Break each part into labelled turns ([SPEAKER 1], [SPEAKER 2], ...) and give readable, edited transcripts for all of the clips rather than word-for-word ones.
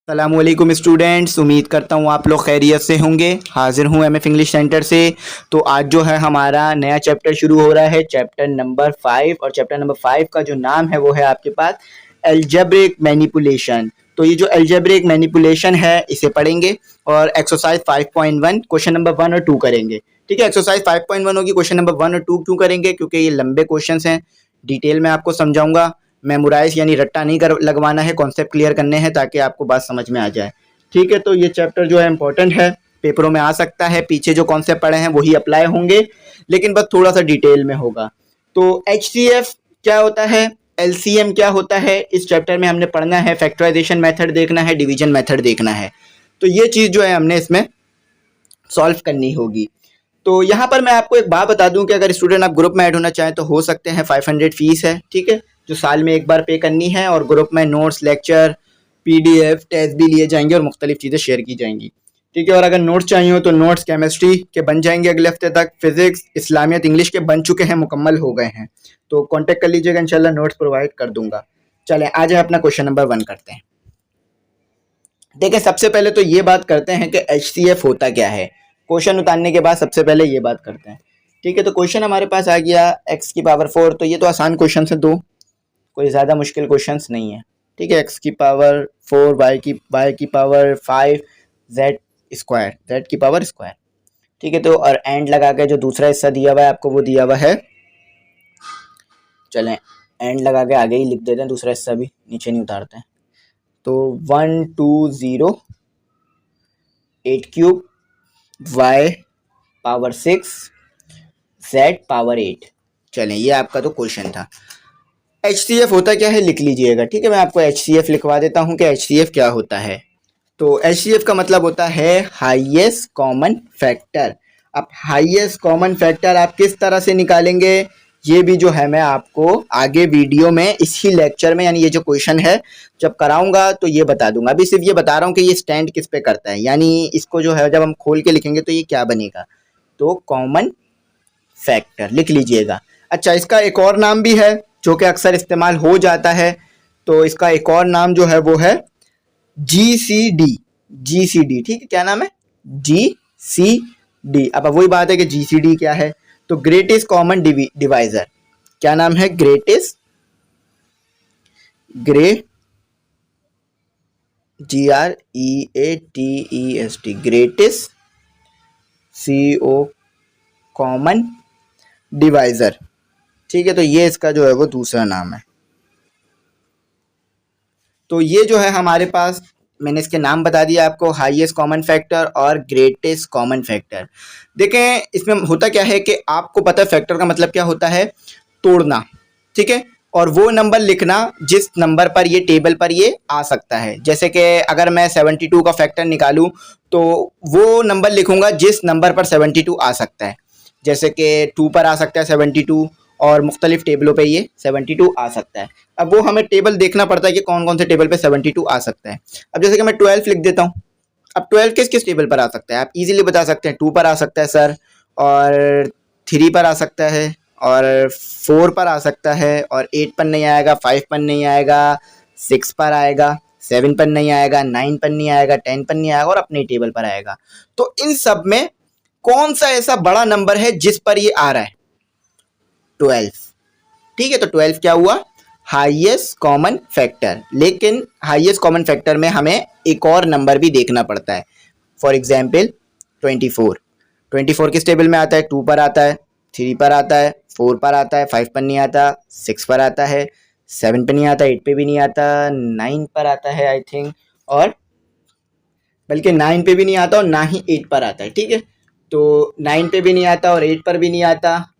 [SPEAKER 1] अस्सलामुअलैकुम स्टूडेंट्स, उम्मीद करता हूँ आप लोग खैरियत से होंगे। हाजिर हूँ एमएफ इंग्लिश सेंटर से। तो आज जो है हमारा नया चैप्टर शुरू हो रहा है, चैप्टर नंबर 5। और चैप्टर नंबर 5 का जो नाम है वो है आपके पास एल्जेब्रिक मैनिपुलेशन। तो ये जो एल्जेब्रिक मैनिपुलेशन है इसे पढ़ेंगे और एक्सरसाइज 5.1 क्वेश्चन नंबर 1 और 2 करेंगे। ठीक है, एक्सरसाइज 5.1 होगी, क्वेश्चन नंबर 1 और 2 क्यों करेंगे? क्योंकि ये लंबे क्वेश्चन हैं, डिटेल में आपको समझाऊंगा। मेमोराइज यानी रट्टा नहीं कर लगवाना है, कॉन्सेप्ट क्लियर करने हैं ताकि आपको बात समझ में आ जाए। ठीक है, तो ये चैप्टर जो है इंपॉर्टेंट है, पेपरों में आ सकता है। पीछे जो कॉन्सेप्ट पढ़े हैं वही अप्लाई होंगे, लेकिन बस थोड़ा सा डिटेल में होगा। तो HCF क्या होता है, LCM क्या होता है, इस चैप्टर में हमने पढ़ना है। फैक्टराइजेशन मेथड देखना है, डिवीजन मेथड देखना है। तो ये चीज़ जो है हमने इसमें सॉल्व करनी होगी। तो यहाँ पर मैं आपको एक बात बता दूं कि अगर स्टूडेंट आप ग्रुप में ऐड होना चाहें तो हो सकते हैं। 500 फीस है, ठीक है, जो साल में एक बार पे करनी है। और ग्रुप में नोट्स, लेक्चर, PDF, टेस्ट भी लिए जाएंगे और मुख्तलिफ चीज़ें शेयर की जाएंगी। ठीक है, और अगर नोट्स चाहिए हो तो नोट्स केमिस्ट्री के बन जाएंगे अगले हफ्ते तक। फिजिक्स, इस्लामियत, इंग्लिश के बन चुके हैं, मुकम्मल हो गए हैं। तो कॉन्टेक्ट कर लीजिएगा, इंशाल्लाह नोट्स प्रोवाइड कर दूंगा। चलें आज हम अपना क्वेश्चन नंबर 1 करते हैं। देखिए, सबसे पहले तो ये बात करते हैं कि HCF होता क्या है। क्वेश्चन उतारने के बाद सबसे पहले ये बात करते हैं। ठीक है, तो क्वेश्चन हमारे पास आ गया x की पावर 4। तो ये तो आसान क्वेश्चन है, दो कोई ज़्यादा मुश्किल क्वेश्चन नहीं है। ठीक है, x की पावर 4, y की पावर 5, z की पावर स्क्वायर। ठीक है, तो और एंड लगा के जो दूसरा हिस्सा दिया हुआ है आपको वो दिया हुआ है। चलें एंड लगा के आगे ही लिख देते हैं, दूसरा हिस्सा भी नीचे नहीं उतारते हैं। तो 1 2 0 8 cube y power 6 z power 8। चलें ये आपका तो क्वेश्चन था। HCF होता क्या है लिख लीजिएगा। ठीक है, मैं आपको HCF लिखवा देता हूं कि HCF क्या होता है। तो HCF का मतलब होता है हाईएस्ट कॉमन फैक्टर। अब हाईएस्ट कॉमन फैक्टर आप किस तरह से निकालेंगे ये भी जो है मैं आपको आगे वीडियो में इसी लेक्चर में, यानी ये जो क्वेश्चन है जब कराऊंगा तो ये बता दूंगा। अभी सिर्फ ये बता रहा हूँ कि ये स्टैंड किस पे करता है, यानी इसको जो है जब हम खोल के लिखेंगे तो ये क्या बनेगा। तो कॉमन फैक्टर लिख लीजिएगा। अच्छा, इसका एक और नाम भी है जो कि अक्सर इस्तेमाल हो जाता है। तो इसका एक और नाम जो है वो है GCD। ठीक है, क्या नाम है? GCD। अब वही बात है कि GCD क्या है। तो ग्रेटेस्ट कॉमन डिवाइजर, क्या नाम है? Greatest greatest CO common divisor. ठीक है, तो ये इसका जो है वो दूसरा नाम है। तो ये जो है हमारे पास, मैंने इसके नाम बता दिया आपको, हाईएस्ट कॉमन फैक्टर और ग्रेटेस्ट कॉमन फैक्टर। देखें इसमें होता क्या है कि आपको पता है फैक्टर का मतलब क्या होता है, तोड़ना। ठीक है, और वो नंबर लिखना जिस नंबर पर ये टेबल पर ये आ सकता है। जैसे कि अगर मैं 72 का फैक्टर निकालूं तो वो नंबर लिखूंगा जिस नंबर पर 72 आ सकता है। जैसे कि 2 पर आ सकता है 72, और मुख्तलिफ टेबलों पे ये 72 आ सकता है। अब वो हमें टेबल देखना पड़ता है कि कौन कौन से टेबल पे 72 आ सकता है। अब जैसे कि मैं 12 लिख देता हूँ। अब 12 किस किस टेबल पर आ सकता है आप इजीली बता सकते हैं। 2 पर आ सकता है सर, और 3 पर आ सकता है, और 4 पर आ सकता है, और 8 पर नहीं आएगा, 5 पर नहीं आएगा, 6 पर आएगा, 7 पर नहीं आएगा, 9 पर नहीं आएगा, 10 पर नहीं आएगा, और अपने टेबल पर आएगा। तो इन सब में कौन सा ऐसा बड़ा नंबर है जिस पर ये आ रहा है? 12। ठीक है, तो 12 क्या हुआ? Highest common factor. लेकिन हाईएस्ट कॉमन फैक्टर में हमें एक और नंबर भी देखना पड़ता है। फॉर एग्जाम्पल 24 किस टेबल में आता है? 2 पर आता है, 3 पर आता है, 4 पर आता है, 5 पर नहीं आता, 6 पर आता है, 7 पर नहीं आता, 8 पे भी नहीं आता, 9 पर आता है आई थिंक, और बल्कि 9 पे भी नहीं आता और ना ही 8 पर आता है। ठीक है, तो 9 पे भी नहीं आता और 8 पर भी नहीं आता।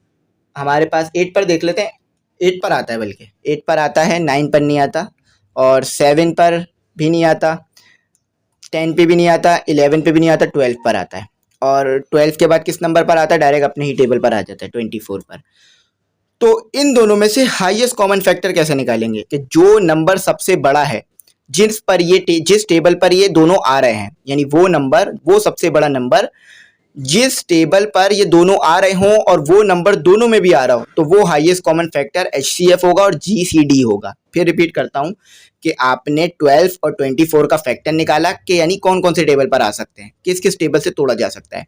[SPEAKER 1] हमारे पास 8 पर देख लेते हैं, 8 पर आता है, बल्कि 8 पर आता है, 9 पर नहीं आता, और 7 पर भी नहीं आता, 10 पे भी नहीं आता, 11 पे भी नहीं आता, 12 पर आता है। और 12 के बाद किस नंबर पर आता है? डायरेक्ट अपने ही टेबल पर आ जाता है, 24 पर। तो इन दोनों में से हाईएस्ट कॉमन फैक्टर कैसे निकालेंगे कि जो नंबर सबसे बड़ा है, जिस टेबल पर ये दोनों आ रहे हैं, यानी वो सबसे बड़ा नंबर जिस टेबल पर ये दोनों आ रहे हों और वो नंबर दोनों में भी आ रहा हो, तो वो हाईएस्ट कॉमन फैक्टर HCF होगा और GCD होगा। फिर रिपीट करता हूं कि आपने 12 और 24 का फैक्टर निकाला कि यानी कौन कौन से टेबल पर आ सकते हैं, किस किस टेबल से तोड़ा जा सकता है।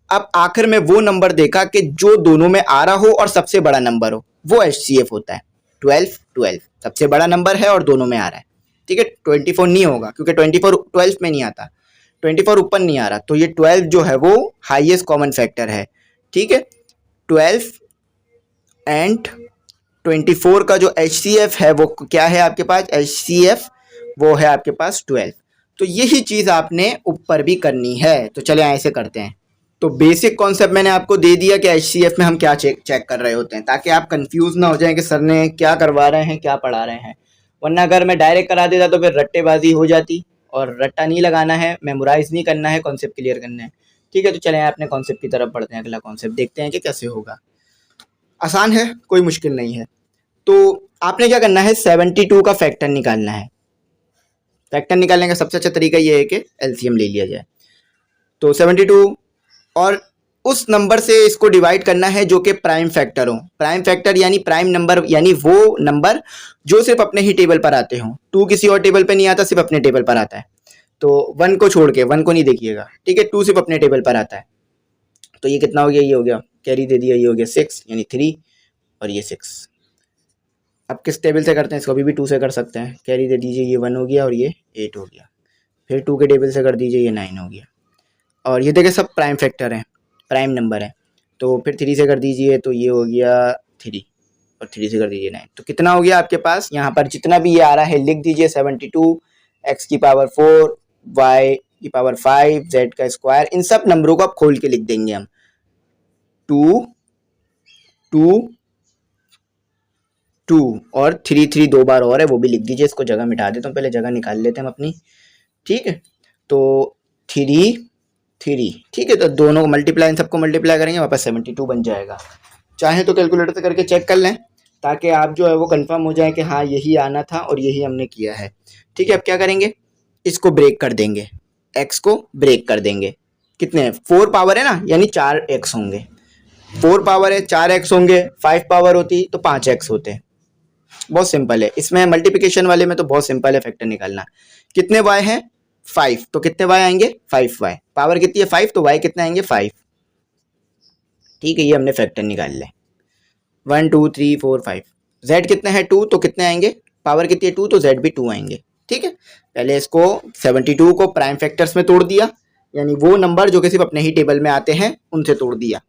[SPEAKER 1] अब आखिर में वो नंबर देखा कि जो दोनों में आ रहा हो और सबसे बड़ा नंबर हो, वो HCF होता है। 12 सबसे बड़ा नंबर है और दोनों में आ रहा है, ठीक है। 24 नहीं होगा क्योंकि 24 12 में नहीं आता, 24 ऊपर नहीं आ रहा, तो ये 12 जो है वो हाईएस्ट कॉमन फैक्टर है, ठीक है। 12 एंड 24 का जो HCF है वो क्या है आपके पास, HCF वो है आपके पास 12। तो यही चीज़ आपने ऊपर भी करनी है। तो चले ऐसे करते हैं। तो बेसिक कॉन्सेप्ट मैंने आपको दे दिया कि HCF में हम क्या चेक कर रहे होते हैं, ताकि आप कंफ्यूज ना हो जाएं कि सर ने क्या करवा रहे हैं, क्या पढ़ा रहे हैं। वरना अगर मैं डायरेक्ट करा देता तो फिर रट्टेबाजी हो जाती, और रट्टा नहीं लगाना है, मेमोराइज नहीं करना है, कॉन्सेप्ट क्लियर करना है, ठीक है। तो चलें अपने कॉन्सेप्ट की तरफ बढ़ते हैं। अगला कॉन्सेप्ट देखते हैं कि कैसे होगा। आसान है, कोई मुश्किल नहीं है। तो आपने क्या करना है, 72 का फैक्टर निकालना है। फैक्टर निकालने का सबसे अच्छा तरीका ये है कि LCM ले लिया जाए। तो 72 और उस नंबर से इसको डिवाइड करना है जो कि प्राइम फैक्टर हो। प्राइम फैक्टर यानी प्राइम नंबर, यानी वो नंबर जो सिर्फ अपने ही टेबल पर आते हों। 2 किसी और टेबल पे नहीं आता, सिर्फ अपने टेबल पर आता है। तो 1 को छोड़ के, 1 को नहीं देखिएगा, ठीक है। 2 सिर्फ अपने टेबल पर आता है। तो ये कितना हो गया, ये हो गया, कैरी दे दिया, ये हो गया 6 यानी 3 और ये 6। अब किस टेबल से करते हैं इसको, अभी भी 2 से कर सकते हैं। कैरी दे दीजिए, ये 1 हो गया और ये 8 हो गया। फिर 2 के टेबल से कर दीजिए, ये 9 हो गया। और ये देखिए सब प्राइम फैक्टर हैं, प्राइम नंबर है। तो फिर 3 से कर दीजिए, तो ये हो गया 3 और 3 से कर दीजिए 9। तो कितना हो गया आपके पास, यहाँ पर जितना भी ये आ रहा है लिख दीजिए। 72 x की पावर 4 y की पावर 5 z का स्क्वायर। इन सब नंबरों को आप खोल के लिख देंगे हम। 2 2 2 और 3 2 बार और है, वो भी लिख दीजिए। इसको जगह मिटा देता हूँ, पहले जगह निकाल लेते हैं हम अपनी, ठीक है। तो 3 3, ठीक है। तो दोनों को मल्टीप्लाई, इन सबको मल्टीप्लाई करेंगे, वापस 72 बन जाएगा। चाहे तो कैलकुलेटर से करके चेक कर लें, ताकि आप जो है वो कंफर्म हो जाए कि हाँ यही आना था और यही हमने किया है, ठीक है। अब क्या करेंगे, इसको ब्रेक कर देंगे, x को ब्रेक कर देंगे। कितने, 4 पावर है ना, यानी 4x होंगे। 4 पावर है, 4x होंगे। 5 पावर होती तो 5x होते। बहुत सिंपल है। इसमें मल्टीप्लिकेशन वाले में तो बहुत सिंपल है फैक्टर निकालना। कितने y हैं, 5, तो कितने y आएंगे, 5y। पावर कितनी है, 5, तो y कितने आएंगे, 5, ठीक है। ये हमने फैक्टर निकाल लिया। 1 2 3 4 5। z कितने हैं, 2, तो कितने आएंगे, पावर कितनी है 2, तो z भी 2 आएंगे, ठीक है। पहले इसको 72 को प्राइम फैक्टर्स में तोड़ दिया, यानी वो नंबर जो कि सिर्फ अपने ही टेबल में आते हैं उनसे तोड़ दिया।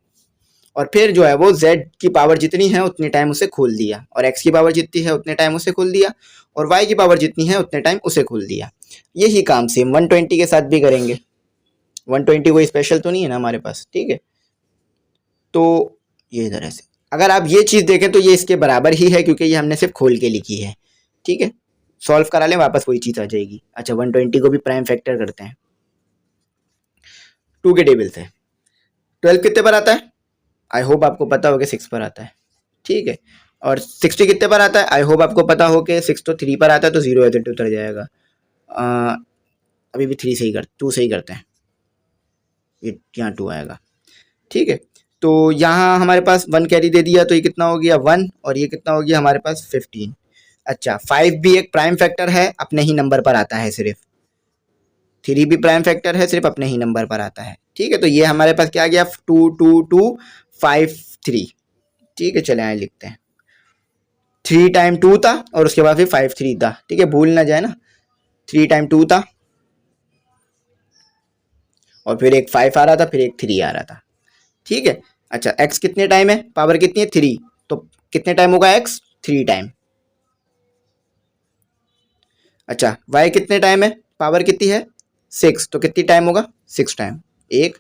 [SPEAKER 1] और फिर जो है वो z की पावर जितनी है उतने टाइम उसे खोल दिया, और x की पावर जितनी है उतने टाइम उसे खोल दिया, और y की पावर जितनी है उतने टाइम उसे खोल दिया। यही काम सेम 120 के साथ भी करेंगे। 120 कोई स्पेशल तो नहीं है ना हमारे पास, ठीक है। तो ये तरह से अगर आप ये चीज़ देखें तो ये इसके बराबर ही है, क्योंकि ये हमने सिर्फ खोल के लिखी है, ठीक है। सॉल्व करा लें, वापस वही चीज़ आ जाएगी। अच्छा, 120 को भी प्राइम फैक्टर करते हैं 2 के टेबल से। 12 कितने पर आता है, आई होप आपको पता हो कि 6 पर आता है, ठीक है। और 60 कितने पर आता है, आई होप आपको पता हो कि 6 तो 3 पर आता है, तो 0 है तो उतर जाएगा। अभी भी 3 सही कर 2 सही करते हैं, ये यहाँ 2 आएगा, ठीक है। तो यहाँ हमारे पास 1 कैरी दे दिया, तो ये कितना हो गया 1, और ये कितना हो गया हमारे पास 15। अच्छा, 5 भी एक प्राइम फैक्टर है, अपने ही नंबर पर आता है सिर्फ। 3 भी प्राइम फैक्टर है, सिर्फ अपने ही नंबर पर आता है, ठीक है। तो ये हमारे पास क्या आ गया, 2 2 2 5 3, ठीक है। चले आए लिखते हैं। 3 टाइम 2 था और उसके बाद फिर 5 3 था, ठीक है, भूल ना जाए ना। 3 टाइम 2 था और फिर एक 5 आ रहा था, फिर एक 3 आ रहा था, ठीक है। अच्छा, x कितने टाइम है, पावर कितनी है 3, तो कितने टाइम होगा x, 3 टाइम। अच्छा, y कितने टाइम है, पावर कितनी है 6, तो कितनी टाइम होगा 6 टाइम। 1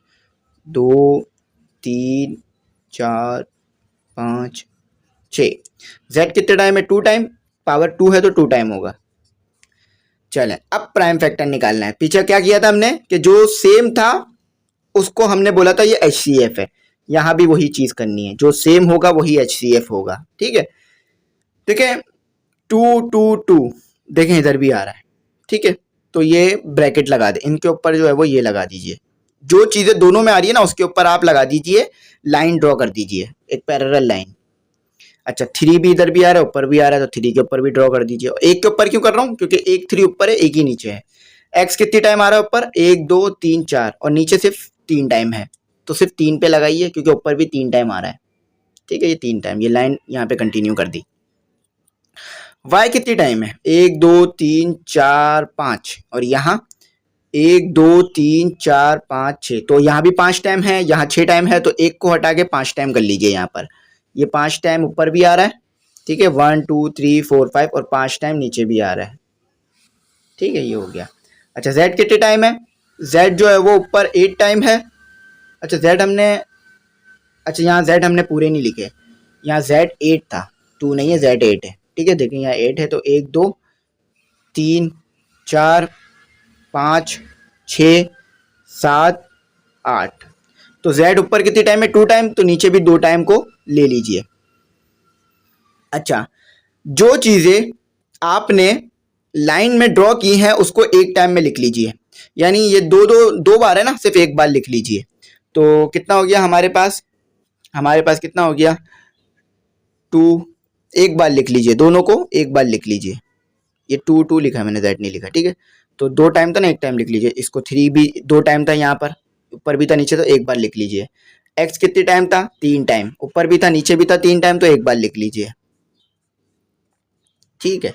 [SPEAKER 1] 2 3 4 5 6। z कितने टाइम है, 2 टाइम, पावर 2 है तो 2 टाइम होगा। चले, अब प्राइम फैक्टर निकालना है। पीछे क्या किया था हमने कि जो सेम था उसको हमने बोला था ये HCF है। यहाँ भी वही चीज़ करनी है, जो सेम होगा वही HCF होगा, ठीक है। देखें 2 2 2, देखें इधर भी आ रहा है, ठीक है। तो ये ब्रैकेट लगा दे, इनके ऊपर जो है वो ये लगा दीजिए। जो चीज़ें दोनों में आ रही है ना उसके ऊपर आप लगा दीजिए, लाइन ड्रॉ कर दीजिए, एक पैरेलल लाइन। अच्छा 3 भी इधर भी आ रहा है, ऊपर भी आ रहा है, तो 3 के ऊपर भी ड्रॉ कर दीजिए। एक के ऊपर क्यों कर रहा हूँ, क्योंकि एक 3 ऊपर है, एक ही नीचे है। एक्स कितनी टाइम आ रहा है ऊपर, 1 2 3 4, और नीचे सिर्फ 3 टाइम है, तो सिर्फ 3 पे लगाइए, क्योंकि ऊपर भी 3 टाइम आ रहा है। ठीक है, ये 3 टाइम, ये लाइन यहाँ पे कंटिन्यू कर दी। वाई कितनी टाइम है, 1 2 3 4 5, और यहाँ 1 2 3 4 5 6, तो यहाँ भी 5 टाइम है, यहाँ 6 टाइम है, तो एक को हटा के 5 टाइम कर लीजिए यहाँ पर। ये 5 टाइम ऊपर भी आ रहा है, ठीक है, 1 2 3 4 5, और 5 टाइम नीचे भी आ रहा है। ठीक है, ये हो गया। अच्छा जेड कितने टाइम है, जेड जो है वो ऊपर 8 टाइम है। अच्छा जेड हमने, अच्छा यहाँ जेड हमने पूरे नहीं लिखे, यहाँ जेड 8 था, 2 नहीं है, जेड 8 है। ठीक है, देखिए यहाँ 8 है, तो 1 2 3 4 5 6 7 8, तो जेड ऊपर कितनी टाइम है, 2 टाइम, तो नीचे भी 2 टाइम को ले लीजिए। अच्छा, जो चीजें आपने लाइन में ड्रॉ की हैं उसको एक टाइम में लिख लीजिए, यानी ये दो बार है ना, सिर्फ एक बार लिख लीजिए। तो कितना हो गया हमारे पास कितना हो गया, 2, एक बार लिख लीजिए, दोनों को एक बार लिख लीजिए। ये 2 2 लिखा है मैंने, जेड नहीं लिखा। ठीक है, तो 2 टाइम था ना, एक टाइम लिख लीजिए। इसको 3 भी 2 टाइम था, यहाँ पर ऊपर भी था नीचे, तो एक बार लिख लीजिए। एक्स कितनी टाइम था, 3 टाइम, ऊपर भी था नीचे भी था 3 टाइम, तो एक बार लिख लीजिए। ठीक है।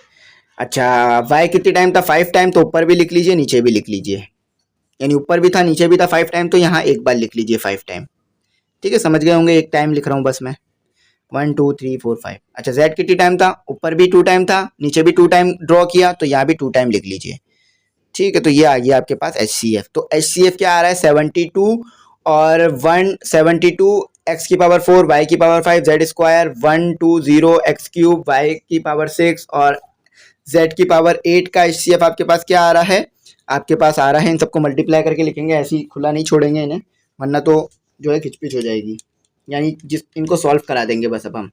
[SPEAKER 1] अच्छा वाई कितनी टाइम था, 5 टाइम, तो ऊपर भी लिख लीजिए, नीचे भी लिख लीजिए, यानी ऊपर भी था नीचे भी था 5 टाइम, तो यहाँ एक बार लिख लीजिए 5 टाइम। ठीक है, समझ गए होंगे, एक टाइम लिख रहा हूँ बस मैं, 1 2 3 4 5। अच्छा जेड कितनी टाइम था, ऊपर भी 2 टाइम था, नीचे भी 2 टाइम ड्रॉ किया, तो यहाँ भी 2 टाइम लिख लीजिए। ठीक है, तो ये आ गया आपके पास एच सी एफ। तो एच सी एफ क्या आ रहा है, 72 और 172, एक्स की पावर 4 वाई की power 5 z square 120 x cube y की पावर 6 और जेड की पावर 8 का एच सी एफ आपके पास क्या आ रहा है, आपके पास आ रहा है, इन सबको मल्टीप्लाई करके लिखेंगे, ऐसे ही खुला नहीं छोड़ेंगे इन्हें, वरना तो जो है खिचपिच हो जाएगी, यानी जिस इनको सॉल्व करा देंगे बस अब हम।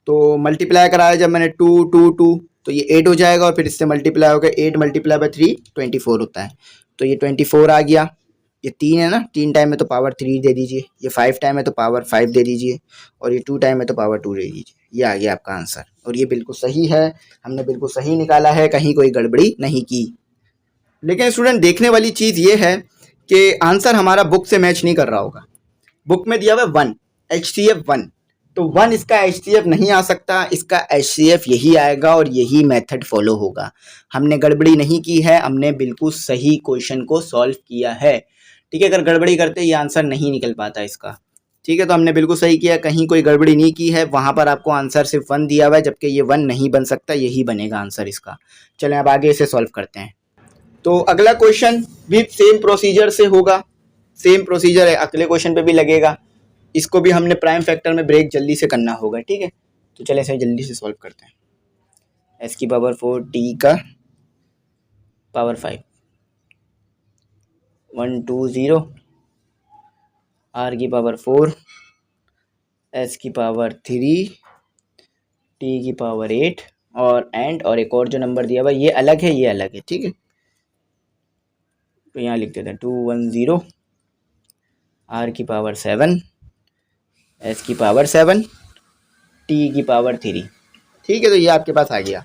[SPEAKER 1] तो मल्टीप्लाई कराया जब मैंने 2 2 2, तो ये 8 हो जाएगा, और फिर इससे मल्टीप्लाई होगा, 8 मल्टीप्लाई बाई 3 24 होता है, तो ये 24 आ गया। ये 3 है ना, 3 टाइम में तो पावर 3 दे दीजिए, ये 5 टाइम है तो पावर 5 दे दीजिए, और ये 2 टाइम है तो पावर 2 दे दीजिए। ये आ गया आपका आंसर, और ये बिल्कुल सही है, हमने बिल्कुल सही निकाला है, कहीं कोई गड़बड़ी नहीं की। लेकिन स्टूडेंट देखने वाली चीज़ ये है कि आंसर हमारा बुक से मैच नहीं कर रहा होगा। बुक में दिया हुआ है 1, एच सी एफ 1, तो 1 इसका एच सी एफ नहीं आ सकता, इसका एच सी एफ यही आएगा, और यही मेथड फॉलो होगा। हमने गड़बड़ी नहीं की है, हमने बिल्कुल सही क्वेश्चन को सॉल्व किया है। ठीक है, अगर गड़बड़ी करते ये आंसर नहीं निकल पाता इसका। ठीक है, तो हमने बिल्कुल सही किया, कहीं कोई गड़बड़ी नहीं की है, वहाँ पर आपको आंसर सिर्फ 1 दिया हुआ है, जबकि ये 1 नहीं बन सकता, यही बनेगा आंसर इसका। चलें अब आगे इसे सॉल्व करते हैं। तो अगला क्वेश्चन भी सेम प्रोसीजर से होगा, सेम प्रोसीजर है, अगले क्वेश्चन पे भी लगेगा। इसको भी हमने प्राइम फैक्टर में ब्रेक जल्दी से करना होगा। ठीक है, तो चले इसे जल्दी से सॉल्व करते हैं। एस की पावर 4 टी का पावर 5 120, आर की पावर 4 एस की पावर 3 टी की पावर 8, और एंड, और एक और जो नंबर दिया हुआ ये अलग है, ये अलग है। ठीक है, तो यहाँ लिख देते हैं 210, आर की पावर 7 एस की पावर 7 टी की पावर 3। ठीक है, तो ये आपके पास आ गया।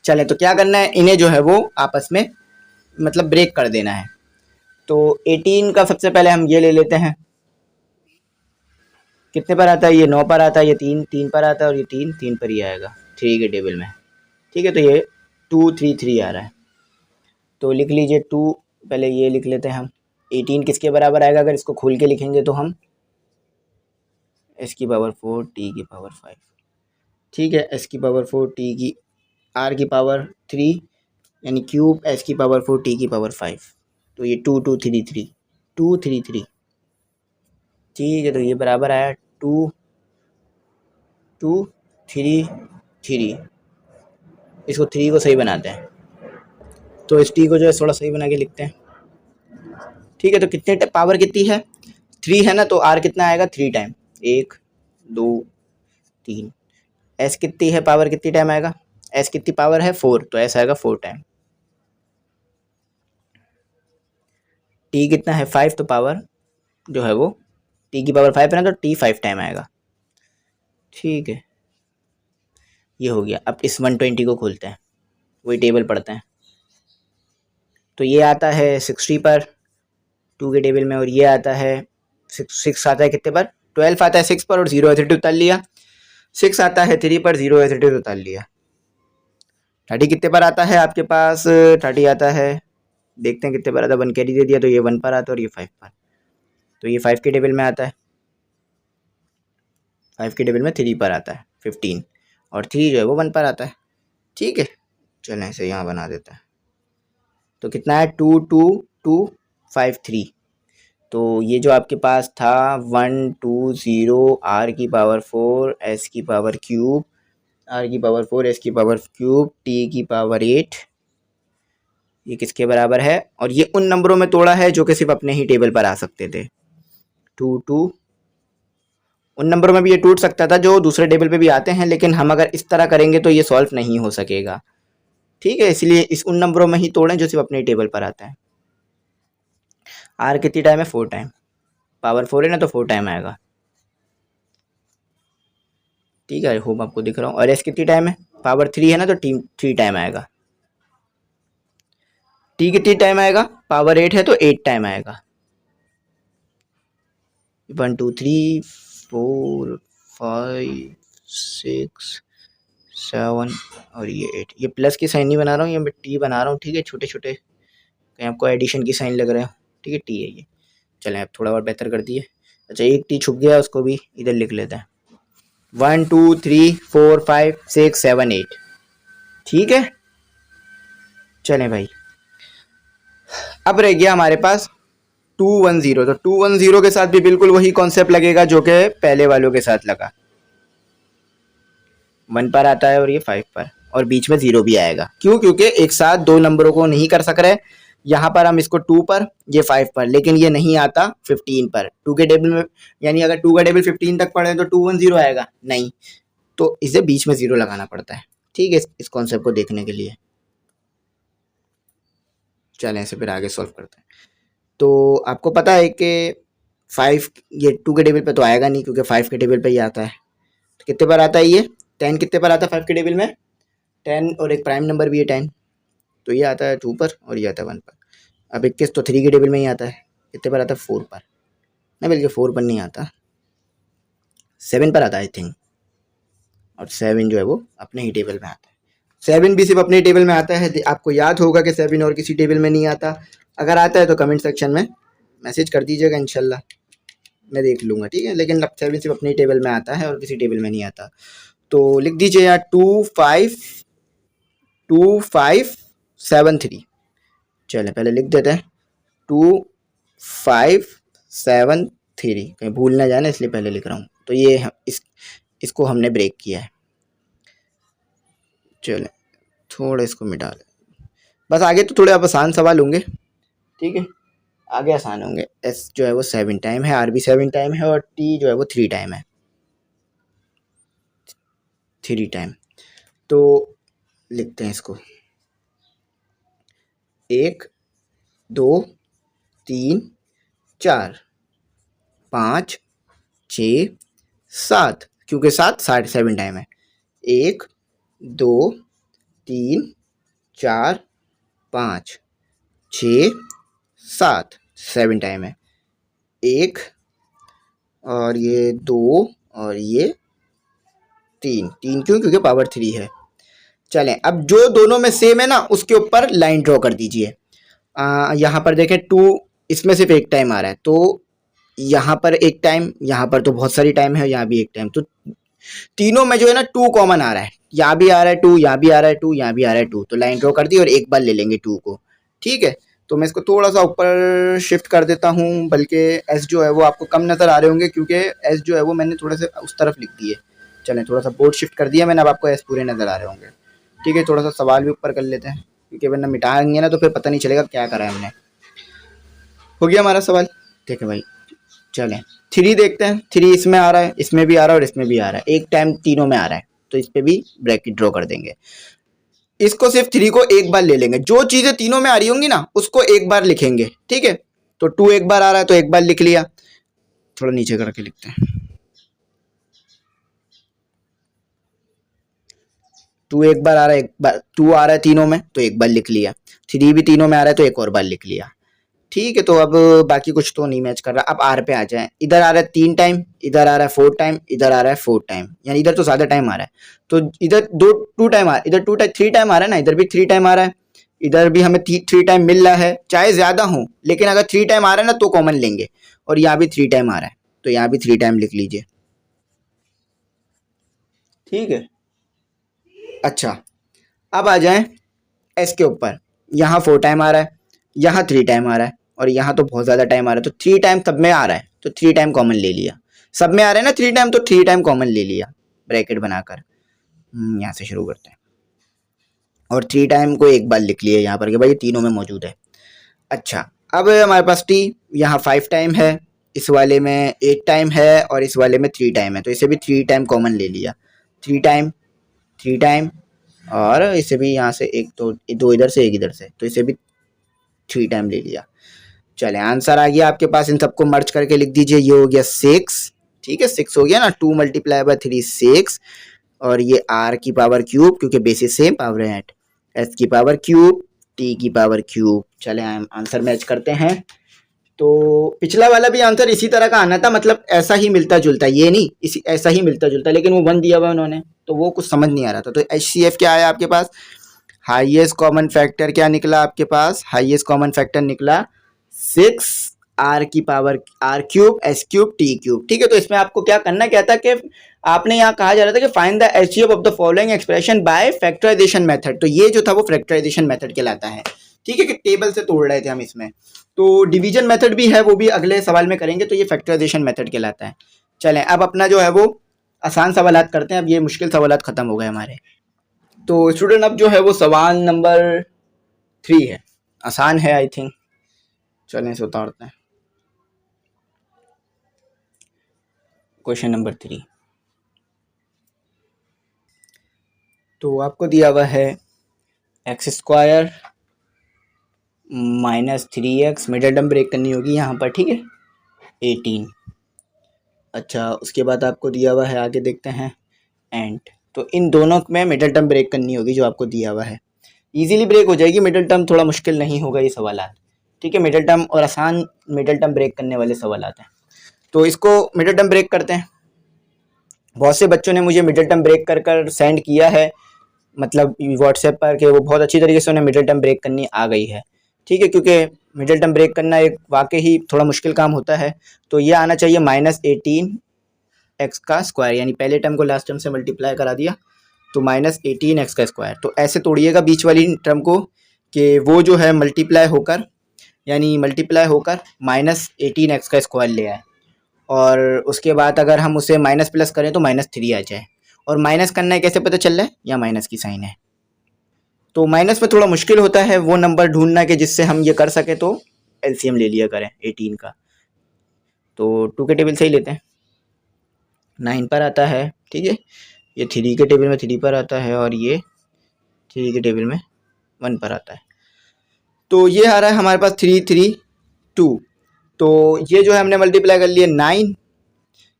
[SPEAKER 1] चले तो क्या करना है, इन्हें जो है वो आपस में मतलब ब्रेक कर देना है। तो 18 का सबसे पहले हम ये ले लेते हैं, कितने पर आता है, ये 9 पर आता है, ये 3 3 पर आता है, और ये 3 3 पर ही आएगा 3 के टेबल में। ठीक है, तो ये 2 3 3 आ रहा है, तो लिख लीजिए 2, पहले ये लिख लेते हैं हम। 18 किसके बराबर आएगा, अगर इसको खोल के लिखेंगे तो हम एस की पावर 4 टी की पावर 5। ठीक है, एस की पावर 4 टी की आर की पावर 3, यानी क्यूब एस की पावर 4 टी की पावर 5, तो ये 2 2 3 3 2 3 3। ठीक है, तो ये बराबर आया 2 2 3 3। इसको 3 को सही बनाते हैं, तो इस टी को जो है थोड़ा सही बना के लिखते हैं। ठीक है, तो कितने पावर कितनी है, 3 है ना, तो आर कितना आएगा 3 टाइम, 1 2 3। एस कितनी है, पावर कितनी टाइम आएगा, एस कितनी पावर है 4, तो एस आएगा 4 टाइम। टी कितना है 5, तो पावर जो है वो टी की पावर 5 है ना, तो टी 5 टाइम आएगा। ठीक है, ये हो गया। अब इस 120 को खोलते हैं, वही टेबल पढ़ते हैं। तो ये आता है 60 पर 2 के टेबल में, और ये आता है 6 आता है कितने पर, 12 आता है 6 पर, और 0 एसिड उतार लिया। 6 आता है 3 पर, 0 एसिड उतार लिया। 30 कितने पर आता है आपके पास, 30 आता है, देखते हैं कितने पर आता है। 1 कैरी दे दिया तो ये 1 पर आता है, और ये 5 पर, तो ये 5 के टेबल में आता है। 5 के टेबल में 3 पर आता है 15, और 3 जो है वो 1 पर आता है। ठीक है, चलें इसे यहाँ बना देते हैं। तो कितना है, 2 2 2 5 3। तो ये जो आपके पास था 1 2 0 r की पावर 4 s की पावर क्यूब, r की पावर 4 s की पावर क्यूब, t की पावर 8, ये किसके बराबर है। और ये उन नंबरों में तोड़ा है जो कि सिर्फ अपने ही टेबल पर आ सकते थे। 2 2 उन नंबरों में भी ये टूट सकता था जो दूसरे टेबल पे भी आते हैं, लेकिन हम अगर इस तरह करेंगे तो ये सॉल्व नहीं हो सकेगा। ठीक है, इसलिए इस उन नंबरों में ही तोड़ें जो सिर्फ अपने टेबल पर आता है। r कितनी टाइम है, 4 टाइम, पावर 4 है ना, तो 4 टाइम आएगा। ठीक है, होप आपको दिख रहा हूँ। और s कितनी टाइम है, पावर 3 है ना, तो 3 टाइम आएगा। t कितनी टाइम आएगा, पावर 8 है तो 8 टाइम आएगा। 1 2 3 4 5 6 7 और ये 8। ये प्लस की साइन नहीं बना रहा हूँ, ये मैं टी बना रहा हूँ। ठीक है, छोटे छोटे कहीं आपको एडिशन की साइन लग रहे हो। ठीक है, टी है ये। चलें अब थोड़ा और बेहतर कर दिए। अच्छा, एक टी छुप गया, उसको भी इधर लिख लेते हैं। 1 2 3 4 5 6 7 8। ठीक है, चलें भाई, अब रह गया हमारे पास 210। तो 210 के साथ भी बिल्कुल वही कॉन्सेप्ट लगेगा जो कि पहले वालों के साथ लगा। 1 पर आता है और ये 5 पर, और बीच में 0 भी आएगा। क्यों, क्योंकि एक साथ दो नंबरों को नहीं कर सक रहे। यहाँ पर हम इसको 2 पर, ये 5 पर, लेकिन ये नहीं आता 15 पर। 2 के टेबल में, यानी अगर 2 का टेबल 15 तक पढ़े तो 210 आएगा नहीं, तो इसे बीच में 0 लगाना पड़ता है। ठीक है, इस कॉन्सेप्ट को देखने के लिए चलें इसे फिर आगे सॉल्व करते हैं। तो आपको पता है कि 5 ये 2 के टेबल पे तो आएगा नहीं, क्योंकि 5 के टेबल पे ही आता है। तो कितने पर आता है ये, 10 कितने पर आता है 5 के टेबल में, 10, और एक प्राइम नंबर भी है 10, तो ये आता है 2 पर और ये आता है 1 पर। अब 21 तो 3 के टेबल में ही आता है, कितने पर आता है 4 पर, नहीं बल्कि 4 पर नहीं आता, 7 पर आता है आई थिंक। और 7 जो है वो अपने ही टेबल में आता है। 7 भी सिर्फ अपने टेबल में आता है। आपको याद होगा कि 7 और किसी टेबल में नहीं आता। अगर आता है तो कमेंट सेक्शन में मैसेज कर दीजिएगा, इंशाल्लाह मैं देख लूँगा। ठीक है, लेकिन 7 सिर्फ अपने टेबल में आता है और किसी टेबल में नहीं आता। तो लिख दीजिए यार 2 5 7 3। चले पहले लिख देते हैं 2 5 7 3, कहीं भूल ना जाना इसलिए पहले लिख रहा हूँ। तो ये इसको हमने ब्रेक किया है। चले थोड़ा इसको मिटा लें, बस आगे तो थोड़े अब आसान सवाल होंगे। ठीक है, आगे आसान होंगे। एस जो है वो 7 टाइम है, आर भी 7 टाइम है, और टी जो है वो 3 टाइम है, 3 टाइम। तो लिखते हैं इसको 1 2 3 4 5 6 7, क्योंकि 7 टाइम है। 1 2 3 4 5 6 7 टाइम है। 1 और ये 2 और ये 3 क्यों, क्योंकि पावर 3 है। चलें अब जो दोनों में सेम है ना उसके ऊपर लाइन ड्रॉ कर दीजिए। यहाँ पर देखें 2, इसमें सिर्फ एक टाइम आ रहा है, तो यहाँ पर एक टाइम, यहाँ पर तो बहुत सारी टाइम है, यहाँ भी एक टाइम, तो तीनों में जो है ना 2 कॉमन आ रहा है। यहाँ भी आ रहा है 2, यहाँ भी आ रहा है 2, यहाँ भी आ रहा है 2, तो लाइन ड्रॉ कर दी और एक बार ले लेंगे 2 को। ठीक है, तो मैं इसको थोड़ा सा ऊपर शिफ्ट कर देता हूँ, बल्कि एस जो है वो आपको कम नज़र आ रहे होंगे, क्योंकि एस जो है वो मैंने थोड़े से उस तरफ लिख दिए। चलें थोड़ा सा बोर्ड शिफ्ट कर दिया मैंने, अब आपको एस पूरे नज़र आ रहे होंगे। ठीक है, थोड़ा सा सवाल भी ऊपर कर लेते हैं, क्योंकि वरना मिटाएंगे ना तो फिर पता नहीं चलेगा क्या करा है हमने। हो गया हमारा सवाल। ठीक है भाई, चलें 3 देखते हैं। 3 इसमें आ रहा है, इसमें भी आ रहा है और इसमें भी आ रहा है, एक टाइम तीनों में आ रहा है, तो इस पर भी ब्रैकेट ड्रॉ कर देंगे। इसको सिर्फ 3 को एक बार ले लेंगे, जो चीज़ें तीनों में आ रही होंगी ना उसको एक बार लिखेंगे। ठीक है, तो 2 एक बार आ रहा है तो एक बार लिख लिया, थोड़ा नीचे करके लिखते हैं। 2 एक बार आ रहा है, एक बार 2 आ रहा है तीनों में तो एक बार लिख लिया, 3 भी तीनों में आ रहा है तो एक और बार लिख लिया। ठीक है, तो अब बाकी कुछ तो नहीं मैच कर रहा। अब आर पे आ जाए, इधर आ रहा है 3 टाइम, इधर आ रहा है 4 टाइम, इधर आ रहा है 4 टाइम, यानी इधर तो ज्यादा टाइम आ रहा है। तो इधर 2 टाइम आ, इधर 3 टाइम आ रहा है ना, इधर भी 3 टाइम आ रहा है, इधर भी हमें 3 टाइम मिल रहा है, चाहे ज्यादा हो, लेकिन अगर 3 टाइम आ रहा है ना तो कॉमन लेंगे। और यहाँ भी 3 टाइम आ रहा है तो यहाँ भी 3 टाइम लिख लीजिए। ठीक है, अच्छा अब आ जाए एस के ऊपर। यहाँ 4 टाइम आ रहा है, यहाँ 3 टाइम आ रहा है, और यहाँ तो बहुत ज़्यादा टाइम आ रहा है, तो 3 टाइम सब में आ रहा है तो 3 टाइम कॉमन ले लिया। सब में आ रहा है ना 3 टाइम, तो 3 टाइम कॉमन ले लिया ब्रैकेट बनाकर। यहाँ से शुरू करते हैं, और 3 टाइम को एक बार लिख लिया यहाँ पर कि भाई ये तीनों में मौजूद है। अच्छा, अब हमारे पास टी यहाँ 5 टाइम है, इस वाले में 8 टाइम है, और इस वाले में 3 टाइम है, तो इसे भी 3 टाइम कॉमन ले लिया। 3 टाइम, 3 टाइम, और इसे भी यहाँ से एक तो 2 इधर से एक इधर से, तो इसे भी 3 टाइम ले लिया। चले, आंसर आ गया आपके पास, इन सबको मर्ज करके लिख दीजिए। ये हो गया 6, ठीक है 6 हो गया ना, 2 मल्टीप्लाई बाय 3 6, और ये आर की पावर क्यूब, क्योंकि basis same, power add s की पावर क्यूब, टी की पावर क्यूब। चले आंसर मैच करते हैं। तो पिछला वाला भी आंसर इसी तरह का आना था, मतलब ऐसा ही मिलता जुलता, ये नहीं इसी ऐसा ही मिलता जुलता, लेकिन वो 1 दिया हुआ उन्होंने तो वो कुछ समझ नहीं आ रहा था। तो HCF क्या आया आपके पास, हाईएस्ट कॉमन फैक्टर क्या निकला आपके पास, हाईएस्ट कॉमन फैक्टर निकला 6 आर की power r cube s cube t cube. ठीक है, तो इसमें आपको क्या करना क्या था कि आपने यहाँ कहा जा रहा था कि find the HCF of the following expression by factorisation method, तो ये जो था वो फैक्टराइजेशन मेथड कहलाता है। ठीक है, कि टेबल से तोड़ रहे थे हम इसमें। तो डिवीजन मेथड भी है, वो भी अगले सवाल में करेंगे, तो ये फैक्टराइजेशन मेथड कहलाता है। चलें, अब अपना जो है वो आसान सवालात करते हैं, अब ये मुश्किल सवालात खत्म हो गए हमारे। तो स्टूडेंट अब जो है वो सवाल नंबर 3 है, आसान है आई थिंक। चलें इसे उतारते हैं। क्वेश्चन नंबर 3, तो आपको दिया हुआ है x square -3x, middle term break करनी होगी यहाँ पर, ठीक है 18। अच्छा, उसके बाद आपको दिया हुआ है, आगे देखते हैं एंड, तो इन दोनों में मिडिल टर्म ब्रेक करनी होगी जो आपको दिया हुआ है। इजीली ब्रेक हो जाएगी, मिडिल टर्म थोड़ा मुश्किल नहीं होगा ये सवालात। ठीक है, मिडिल टर्म और आसान मिडिल टर्म ब्रेक करने वाले सवालात हैं। तो इसको मिडिल टर्म ब्रेक करते हैं। बहुत से बच्चों ने मुझे मिडिल टर्म ब्रेक कर कर सेंड किया है, मतलब व्हाट्सएप पर, कि वो बहुत अच्छी तरीके से उन्हें मिडिल टर्म ब्रेक करनी आ गई है। ठीक है, क्योंकि मिडिल टर्म ब्रेक करना एक वाकई ही थोड़ा मुश्किल काम होता है। तो ये आना चाहिए -18x का स्क्वायर, यानी पहले टर्म को लास्ट टर्म से मल्टीप्लाई करा दिया तो -18x का स्क्वायर। तो ऐसे तोड़िएगा बीच वाली टर्म को कि वो जो है मल्टीप्लाई होकर, यानी मल्टीप्लाई होकर -18x का स्क्वायर ले आए, और उसके बाद अगर हम उसे माइनस प्लस करें तो -3 आ जाए। और माइनस करना है कैसे पता चल रहा है, या माइनस की साइन है। तो माइनस में थोड़ा मुश्किल होता है वो नंबर ढूंढना कि जिससे हम ये कर सके, तो एलसीएम ले लिया करें 18 का। तो 2 के टेबल से ही लेते हैं, 9 पर आता है, ठीक है, ये 3 के टेबल में 3 पर आता है, और ये 3 के टेबल में 1 पर आता है। तो ये आ रहा है हमारे पास 3 3 2, तो ये जो है हमने मल्टीप्लाई कर लिया 9,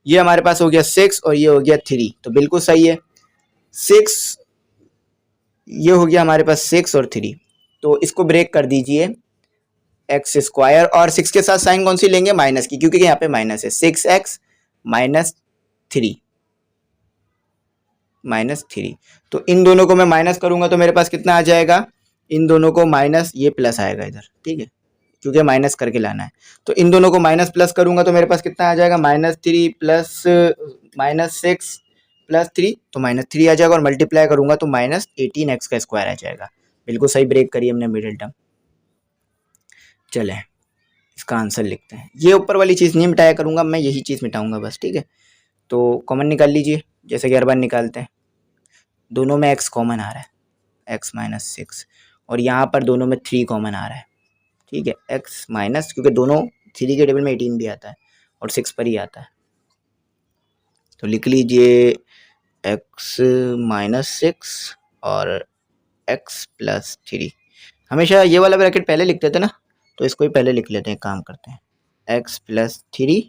[SPEAKER 1] ये हमारे पास हो गया 6, और ये हो गया 3, तो बिल्कुल सही है 6, ये हो गया हमारे पास 6 और 3। तो इसको ब्रेक कर दीजिए एक्स स्क्वायर, और 6 के साथ साइन कौन सी लेंगे, माइनस की, क्योंकि यहाँ पे माइनस है। 6x -3 तो इन दोनों को मैं माइनस करूंगा तो मेरे पास कितना आ जाएगा, इन दोनों को माइनस, ये प्लस आएगा इधर, ठीक है, क्योंकि माइनस करके लाना है। तो इन दोनों को माइनस प्लस करूंगा तो मेरे पास कितना आ जाएगा, -3 प्लस -6 प्लस 3, तो -3 आ जाएगा, और मल्टीप्लाई करूंगा तो -18x का स्क्वायर आ जाएगा। बिल्कुल सही ब्रेक करिए हमने मिडिल टर्म। चले इसका आंसर लिखते हैं। ये ऊपर वाली चीज़ नहीं मिटाया करूंगा मैं, यही चीज़ मिटाऊंगा बस, ठीक है। तो कॉमन निकाल लीजिए, जैसे कि हर बार निकालते हैं। दोनों में x कॉमन आ रहा है, x -6, और यहाँ पर दोनों में 3 कॉमन आ रहा है, ठीक है, x माइनस, क्योंकि दोनों 3 के टेबल में 18 भी आता है और 6 पर ही आता है। तो लिख लीजिए x -6 और x + 3। हमेशा ये वाला ब्रैकेट पहले लिखते थे ना, तो इसको ही पहले लिख लेते हैं, काम करते हैं x + 3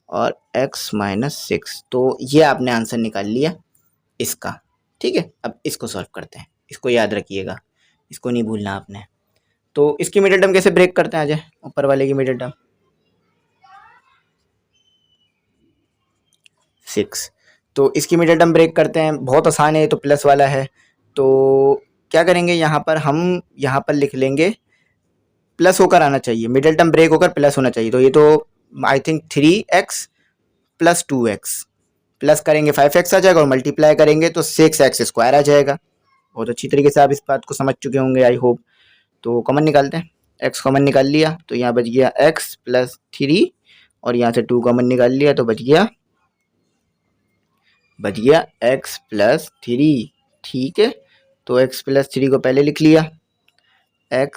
[SPEAKER 1] और x -6। तो ये आपने आंसर निकाल लिया इसका, ठीक है, अब इसको सॉल्व करते हैं, इसको याद रखिएगा, इसको नहीं भूलना आपने। तो इसकी मिडिल टर्म कैसे ब्रेक करते हैं, आ जाए ऊपर वाले की मिडिल टर्म 6। तो इसकी मिडिल टर्म ब्रेक करते हैं, बहुत आसान है, ये तो प्लस वाला है। तो क्या करेंगे यहाँ पर, हम यहाँ पर लिख लेंगे प्लस होकर आना चाहिए, मिडिल टर्म ब्रेक होकर प्लस होना चाहिए। तो ये तो I think 3x plus 2x, plus करेंगे 5x आ जाएगा और मल्टीप्लाई करेंगे तो 6x स्क्वायर आ जाएगा। बहुत अच्छी तरीके से आप इस बात को समझ चुके होंगे आई होप। तो कॉमन निकालते हैं, x कॉमन निकाल लिया तो यहाँ बच गया x प्लस 3 और यहाँ से 2 कॉमन निकाल लिया तो बच गया x प्लस 3। ठीक है, तो x प्लस 3 को पहले लिख लिया, x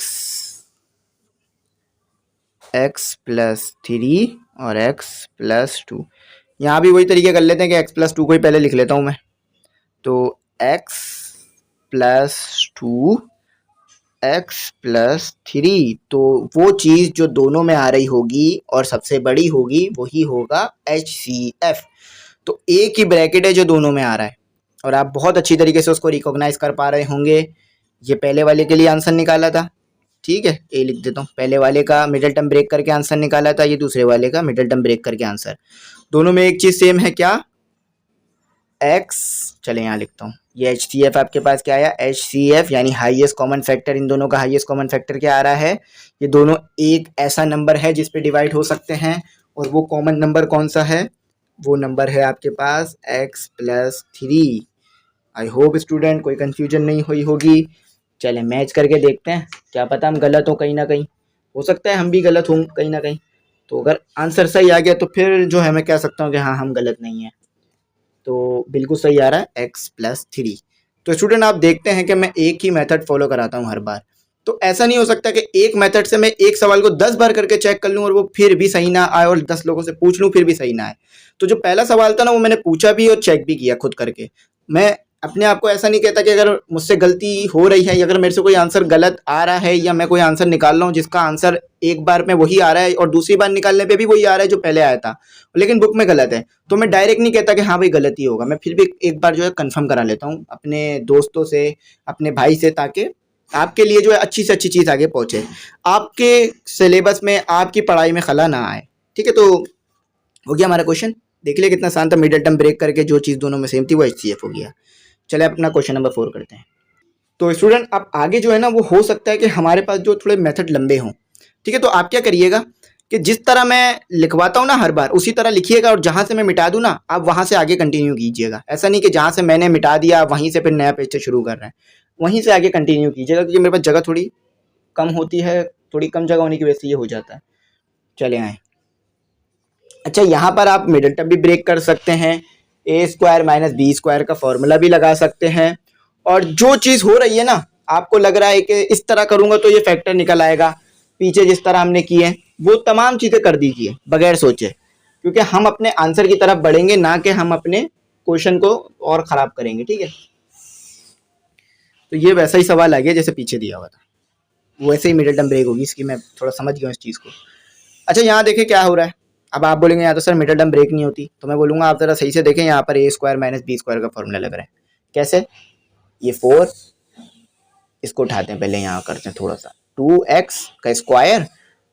[SPEAKER 1] प्लस 3 और x प्लस 2। यहाँ भी वही तरीके कर लेते हैं कि x प्लस 2 को ही पहले लिख लेता हूँ मैं। तो x प्लस 2 x प्लस 3, तो वो चीज़ जो दोनों में आ रही होगी और सबसे बड़ी होगी वही होगा HCF। तो एक ही ब्रैकेट है जो दोनों में आ रहा है और आप बहुत अच्छी तरीके से उसको रिकॉग्नाइज कर पा रहे होंगे। ये पहले वाले के लिए आंसर निकाला था, ठीक है, ए लिख देता हूँ, पहले वाले का मिडिल टर्म ब्रेक करके आंसर निकाला था, ये दूसरे वाले का मिडिल टर्म ब्रेक करके आंसर। दोनों में एक चीज़ सेम है, क्या, x, चले यहाँ लिखता हूँ, ये HCF आपके पास क्या आया, HCF यानी हाईएस्ट कॉमन फैक्टर। इन दोनों का हाईएस्ट कॉमन फैक्टर क्या आ रहा है, ये दोनों एक ऐसा नंबर है जिस पे डिवाइड हो सकते हैं और वो कॉमन नंबर कौन सा है, वो नंबर है आपके पास x plus 3। I hope student कोई कंफ्यूजन नहीं हुई होगी। चले मैच करके देखते हैं, क्या पता हम गलत हो, कहीं ना कहीं हो सकता है हम भी गलत हों कहीं ना कहीं। तो अगर आंसर सही आ गया तो फिर जो है मैं कह सकता हूँ कि हाँ हम गलत नहीं है। तो बिल्कुल सही आ रहा है x प्लस 3। तो स्टूडेंट आप देखते हैं कि मैं एक ही मेथड फॉलो कराता हूँ हर बार। तो ऐसा नहीं हो सकता कि एक मेथड से मैं एक सवाल को 10 बार करके चेक कर लूँ और वो फिर भी सही ना आए और 10 लोगों से पूछ लूँ फिर भी सही ना आए। तो जो पहला सवाल था ना वो मैंने पूछा भी और चेक भी किया खुद करके। मैं अपने आप को ऐसा नहीं कहता कि अगर मुझसे गलती हो रही है या अगर मेरे से कोई आंसर गलत आ रहा है या मैं कोई आंसर निकाल रहा हूँ जिसका आंसर एक बार में वही आ रहा है और दूसरी बार निकालने पे भी वही आ रहा है जो पहले आया था, लेकिन बुक में गलत है, तो मैं डायरेक्ट नहीं कहता कि हाँ भाई गलत ही होगा। मैं फिर भी एक बार जो है कंफर्म करा लेता हूँ अपने दोस्तों से, अपने भाई से, ताकि आपके लिए जो है अच्छी से अच्छी चीज़ आगे पहुँचे, आपके सिलेबस में आपकी पढ़ाई में खला ना आए। ठीक है, तो हो गया हमारा क्वेश्चन, देख लिया कितना आसान था, मिडिल टर्म ब्रेक करके जो चीज़ दोनों में सेम थी वो HCF हो गया। चले अपना क्वेश्चन नंबर 4 करते हैं। तो स्टूडेंट अब आगे जो है ना वो हो सकता है कि हमारे पास जो थोड़े मेथड लंबे हों। ठीक है, तो आप क्या करिएगा कि जिस तरह मैं लिखवाता हूँ ना हर बार उसी तरह लिखिएगा और जहाँ से मैं मिटा दूँ ना आप वहाँ से आगे कंटिन्यू कीजिएगा। ऐसा नहीं कि जहाँ से मैंने मिटा दिया वहीं से फिर नया पेज से शुरू कर रहे हैं, वहीं से आगे कंटिन्यू कीजिएगा क्योंकि मेरे पास जगह थोड़ी कम होती है, थोड़ी कम जगह होने की वजह से ये हो जाता है। चले आए, अच्छा यहाँ पर आप मिडिल टर्म भी ब्रेक कर सकते हैं, ए स्क्वायर माइनस बी स्क्वायर का फॉर्मूला भी लगा सकते हैं और जो चीज़ हो रही है ना आपको लग रहा है कि इस तरह करूँगा तो ये फैक्टर निकल आएगा, पीछे जिस तरह हमने किए वो तमाम चीज़ें कर दीजिए बगैर सोचे, क्योंकि हम अपने आंसर की तरफ बढ़ेंगे ना कि हम अपने क्वेश्चन को और ख़राब करेंगे। ठीक है, तो ये वैसा ही सवाल आ गया जैसे पीछे दिया हुआ था, वैसे ही मिडिल टर्म ब्रेक होगी इसकी, मैं थोड़ा समझ गया इस चीज़ को। अच्छा यहाँ देखें क्या हो रहा है, अब आप बोलेंगे यहाँ तो सर मिडिल टर्म ब्रेक नहीं होती, तो मैं बोलूँगा आप ज़रा सही से देखें, यहाँ पर ए स्क्वायर माइनस बी स्क्वायर का फॉर्मूला लग रहा है। कैसे, ये 4 इसको उठाते हैं, पहले यहाँ करते हैं थोड़ा सा, 2x का स्क्वायर,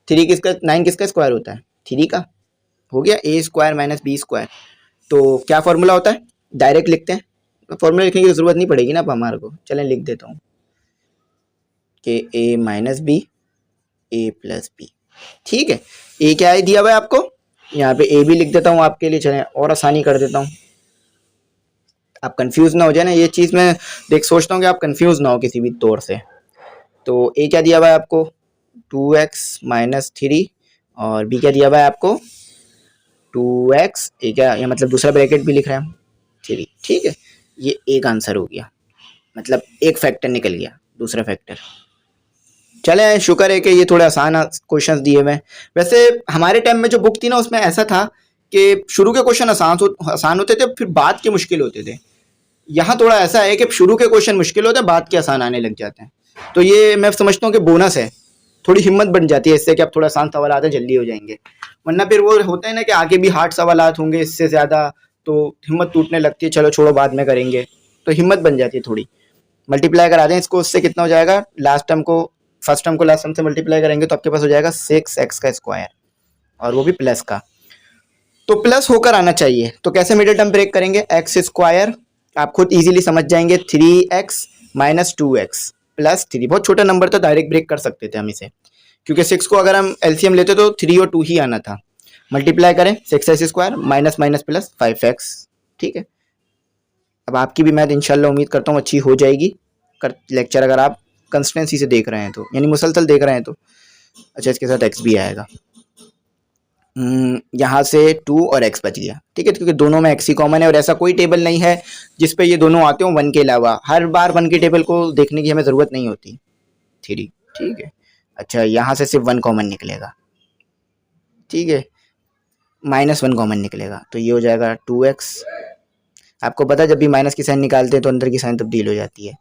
[SPEAKER 1] 3 किसका, 9 किसका स्क्वायर होता है, 3 का, हो गया ए स्क्वायर माइनस बी स्क्वायर। तो क्या फॉर्मूला होता है, डायरेक्ट लिखते हैं, फॉर्मूला लिखने की ज़रूरत नहीं पड़ेगी ना अब हमारे को। चलें लिख देता हूँ कि ए माइनस बी ए प्लस बी। ठीक है, ए क्या है दिया हुआ है आपको, यहाँ पे ए भी लिख देता हूँ आपके लिए, चलें और आसानी कर देता हूँ, आप कंफ्यूज ना हो जाए ना, ये चीज़ मैं देख सोचता हूँ कि आप कंफ्यूज ना हो किसी भी तौर से। तो ए क्या दिया हुआ है आपको 2x माइनस 3 और बी क्या दिया हुआ है आपको 2x, ए क्या या मतलब दूसरा ब्रैकेट भी लिख रहे हैं हम 3। ठीक है, ये एक आंसर हो गया, मतलब एक फैक्टर निकल गया, दूसरा फैक्टर। चले शुक्र है कि ये थोड़े आसान क्वेश्चंस दिए हुए हैं। वैसे हमारे टाइम में जो बुक थी ना उसमें ऐसा था कि शुरू के क्वेश्चन आसान होते थे, फिर बाद के मुश्किल होते थे। यहाँ थोड़ा ऐसा है कि शुरू के क्वेश्चन मुश्किल होते हैं, बाद के आसान आने लग जाते हैं। तो ये मैं समझता हूँ कि बोनस है, थोड़ी हिम्मत बन जाती है इससे कि अब थोड़ा आसान सवाल आते जल्दी हो जाएंगे, वरना फिर वो होता है ना कि आगे भी हार्ड सवाल होंगे इससे ज़्यादा, तो हिम्मत टूटने लगती है, चलो छोड़ो बाद में करेंगे। तो हिम्मत बन जाती है थोड़ी। मल्टीप्लाई करा दें इसको, उससे कितना हो जाएगा, लास्ट टर्म को फर्स्ट टर्म को लास्ट टर्म से मल्टीप्लाई करेंगे तो आपके पास हो जाएगा 6x का स्क्वायर, और वो भी प्लस का। तो प्लस होकर आना चाहिए। तो कैसे मिडिल टर्म ब्रेक करेंगे, एक्स स्क्वायर आप खुद इजीली समझ जाएंगे, 3x माइनस 2x प्लस 3। बहुत छोटा नंबर था, डायरेक्ट ब्रेक कर सकते थे हम इसे, क्योंकि 6 को अगर हम एलसीएम लेते तो 3 और 2 ही आना था। मल्टीप्लाई करें 6x square minus minus plus 5x। ठीक है, अब आपकी भी मैथ इंशाल्लाह उम्मीद करता हूँ अच्छी हो जाएगी लेक्चर अगर आप कंसिस्टेंसी से देख रहे हैं तो, यानी मुसलसल देख रहे हैं तो। अच्छा, इसके साथ x भी आएगा, यहाँ से 2 और x बच गया। ठीक है, क्योंकि दोनों में x ही कॉमन है, और ऐसा कोई टेबल नहीं है जिस पे ये दोनों आते हो 1 के अलावा। हर बार 1 के टेबल को देखने की हमें ज़रूरत नहीं होती। 3, ठीक है। अच्छा, यहाँ से सिर्फ 1 कॉमन निकलेगा, ठीक है, -1 कॉमन निकलेगा, तो ये हो जाएगा 2x। आपको पता है जब भी माइनस की साइन निकालते हैं तो अंदर की साइन तब्दील हो जाती है।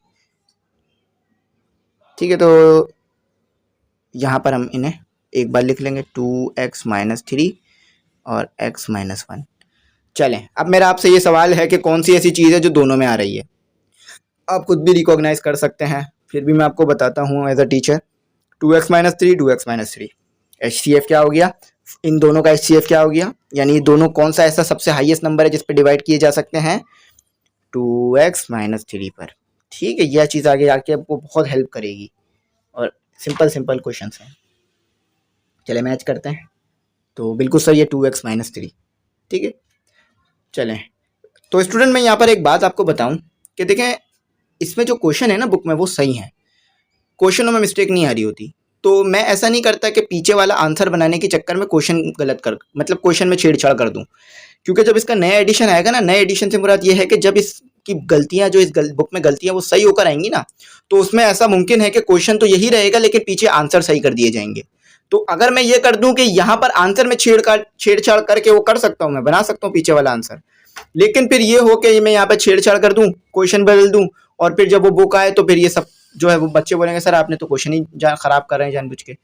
[SPEAKER 1] ठीक है, तो यहाँ पर हम इन्हें एक बार लिख लेंगे, 2x माइनस 3 और x माइनस 1। चलें, अब मेरा आपसे ये सवाल है कि कौन सी ऐसी चीज़ है जो दोनों में आ रही है। आप खुद भी रिकॉग्नाइज कर सकते हैं, फिर भी मैं आपको बताता हूँ as a teacher. 2x minus 3, 2x minus 3, HCF क्या हो गया, इन दोनों का HCF क्या हो गया, यानी दोनों कौन सा ऐसा सबसे हाईएस्ट नंबर है जिस पर डिवाइड किए जा सकते हैं, 2x माइनस 3 पर। ठीक है, यह चीज़ आगे आके आपको बहुत हेल्प करेगी, और सिंपल सिंपल क्वेश्चन हैं। चले मैच करते हैं, तो बिल्कुल सही है 2x माइनस 3। ठीक है, चलें। तो स्टूडेंट मैं यहाँ पर एक बात आपको बताऊं कि देखें, इसमें जो क्वेश्चन है ना बुक में वो सही है, क्वेश्चनों में मिस्टेक नहीं आ रही होती। तो मैं ऐसा नहीं करता कि पीछे वाला आंसर बनाने के चक्कर में क्वेश्चन गलत कर, मतलब क्वेश्चन में छेड़छाड़ कर दूं, क्योंकि जब इसका नया एडिशन आएगा ना, नए एडिशन से मुराद ये है कि जब इसकी गलतियां जो इस बुक में गलतियां वो सही होकर आएंगी ना, तो उसमें ऐसा मुमकिन है कि क्वेश्चन तो यही रहेगा लेकिन पीछे आंसर सही कर दिए जाएंगे। तो अगर मैं ये कर दूं कि यहाँ पर आंसर में छेड़छाड़ करके वो कर सकता हूँ, मैं बना सकता हूँ पीछे वाला आंसर, लेकिन फिर ये हो कि मैं यहाँ पर छेड़छाड़ कर दूं, क्वेश्चन बदल दूं, और फिर जब वो बुक आए तो फिर ये सब जो है वो बच्चे बोलेंगे सर आपने तो क्वेश्चन ही खराब कर रहे हैं जानबूझ के।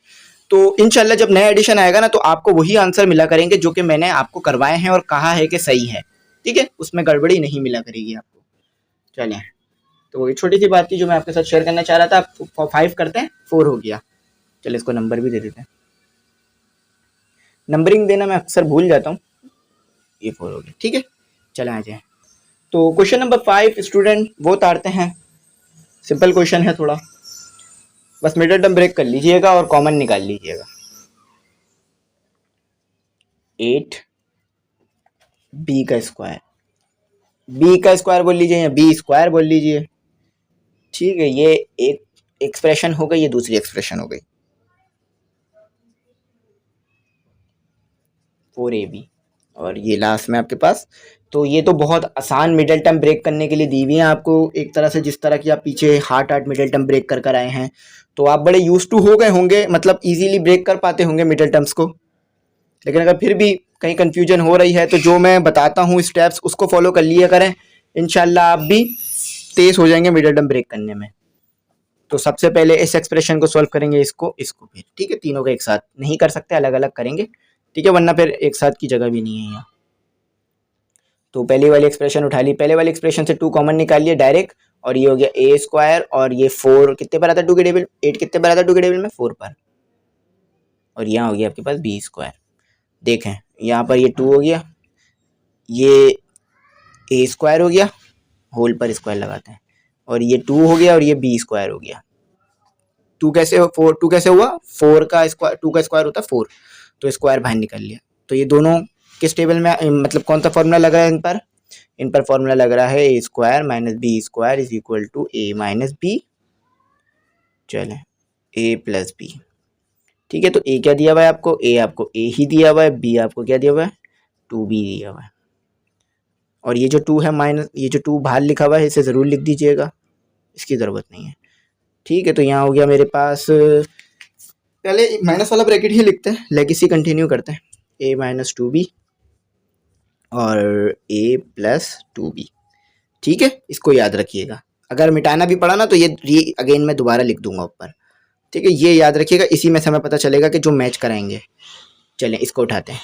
[SPEAKER 1] तो इंशाल्लाह जब नया एडिशन आएगा ना, तो आपको वही आंसर मिला करेंगे जो कि मैंने आपको करवाए हैं और कहा है कि सही है। ठीक है, उसमें गड़बड़ी नहीं मिला करेगी आपको। चलें, तो ये छोटी सी बात थी जो मैं आपके साथ शेयर करना चाह रहा था। 5 करते हैं, 4 हो गया। चलिए इसको नंबर भी दे देते हैं, नंबरिंग देना मैं अक्सर भूल जाता हूँ। ये 4 हो गया, ठीक है। चले आ जाए, तो क्वेश्चन नंबर 5 स्टूडेंट वो तारते हैं। सिंपल क्वेश्चन है थोड़ा, बस मिडिल टर्म ब्रेक कर लीजिएगा और कॉमन निकाल लीजिएगा। 8b का स्क्वायर, b का स्क्वायर बोल लीजिए या b स्क्वायर बोल लीजिए। ठीक है, ये एक एक्सप्रेशन हो गई, ये दूसरी एक्सप्रेशन हो गई। 4ab और ये लास्ट में आपके पास। तो ये तो बहुत आसान मिडिल टर्म ब्रेक करने के लिए दी हुई है आपको, एक तरह से जिस तरह की आप पीछे हार्ट मिडिल टर्म ब्रेक कर आए हैं, तो आप बड़े यूज टू हो गए होंगे, मतलब इजीली ब्रेक कर पाते होंगे मिडिल टर्म्स को। लेकिन अगर फिर भी कहीं कंफ्यूजन हो रही है तो जो मैं बताता हूँ स्टेप्स उसको फॉलो कर लिया करें, इंशाल्लाह आप भी तेज हो जाएंगे मिडिल टर्म ब्रेक करने में। तो सबसे पहले इस एक्सप्रेशन को सॉल्व करेंगे, इसको फिर, ठीक है, तीनों को एक साथ नहीं कर सकते, अलग अलग करेंगे, ठीक है, वरना फिर एक साथ की जगह भी नहीं है यहाँ। तो पहली वाली एक्सप्रेशन उठा ली, पहले वाली एक्सप्रेशन से 2 कॉमन निकाल लिए डायरेक्ट, और ये हो गया a स्क्वायर, और ये 4 कितने पर आता है 2 के टेबल, 8 कितने पर आता है 2 के टेबल में, 4 पर, और यहाँ हो गया आपके पास b स्क्वायर। देखें यहाँ पर ये 2 हो गया, ये a स्क्वायर हो गया, होल पर स्क्वायर लगाते हैं, और ये 2 हो गया, और ये b स्क्वायर हो गया। 2 कैसे हुआ, 4 का स्क्वायर, 2 का स्क्वायर होता है 4, तो स्क्वायर बाहर निकल लिया। तो ये दोनों किस टेबल में, मतलब कौन सा फॉर्मूला लग रहा है इन पर फॉर्मूला लग रहा है a square minus b square is equal to a minus b। चलें, a प्लस b, ठीक है। तो a क्या दिया हुआ है आपको, a आपको a ही दिया हुआ है, b आपको क्या दिया हुआ है 2b दिया हुआ है, और ये जो 2 है माइनस, ये जो 2 बाहर लिखा हुआ है इसे ज़रूर लिख दीजिएगा, इसकी ज़रूरत नहीं है। ठीक है, तो यहाँ हो गया मेरे पास, पहले माइनस वाला ब्रैकेट ही लिखते हैं, लेगेसी कंटिन्यू करते हैं, a माइनस 2b और a प्लस 2b। ठीक है, इसको याद रखिएगा, अगर मिटाना भी पड़ा ना तो ये अगेन मैं दोबारा लिख दूंगा ऊपर। ठीक है, ये याद रखिएगा, इसी में से हमें पता चलेगा कि जो मैच कराएंगे। चलें इसको उठाते हैं,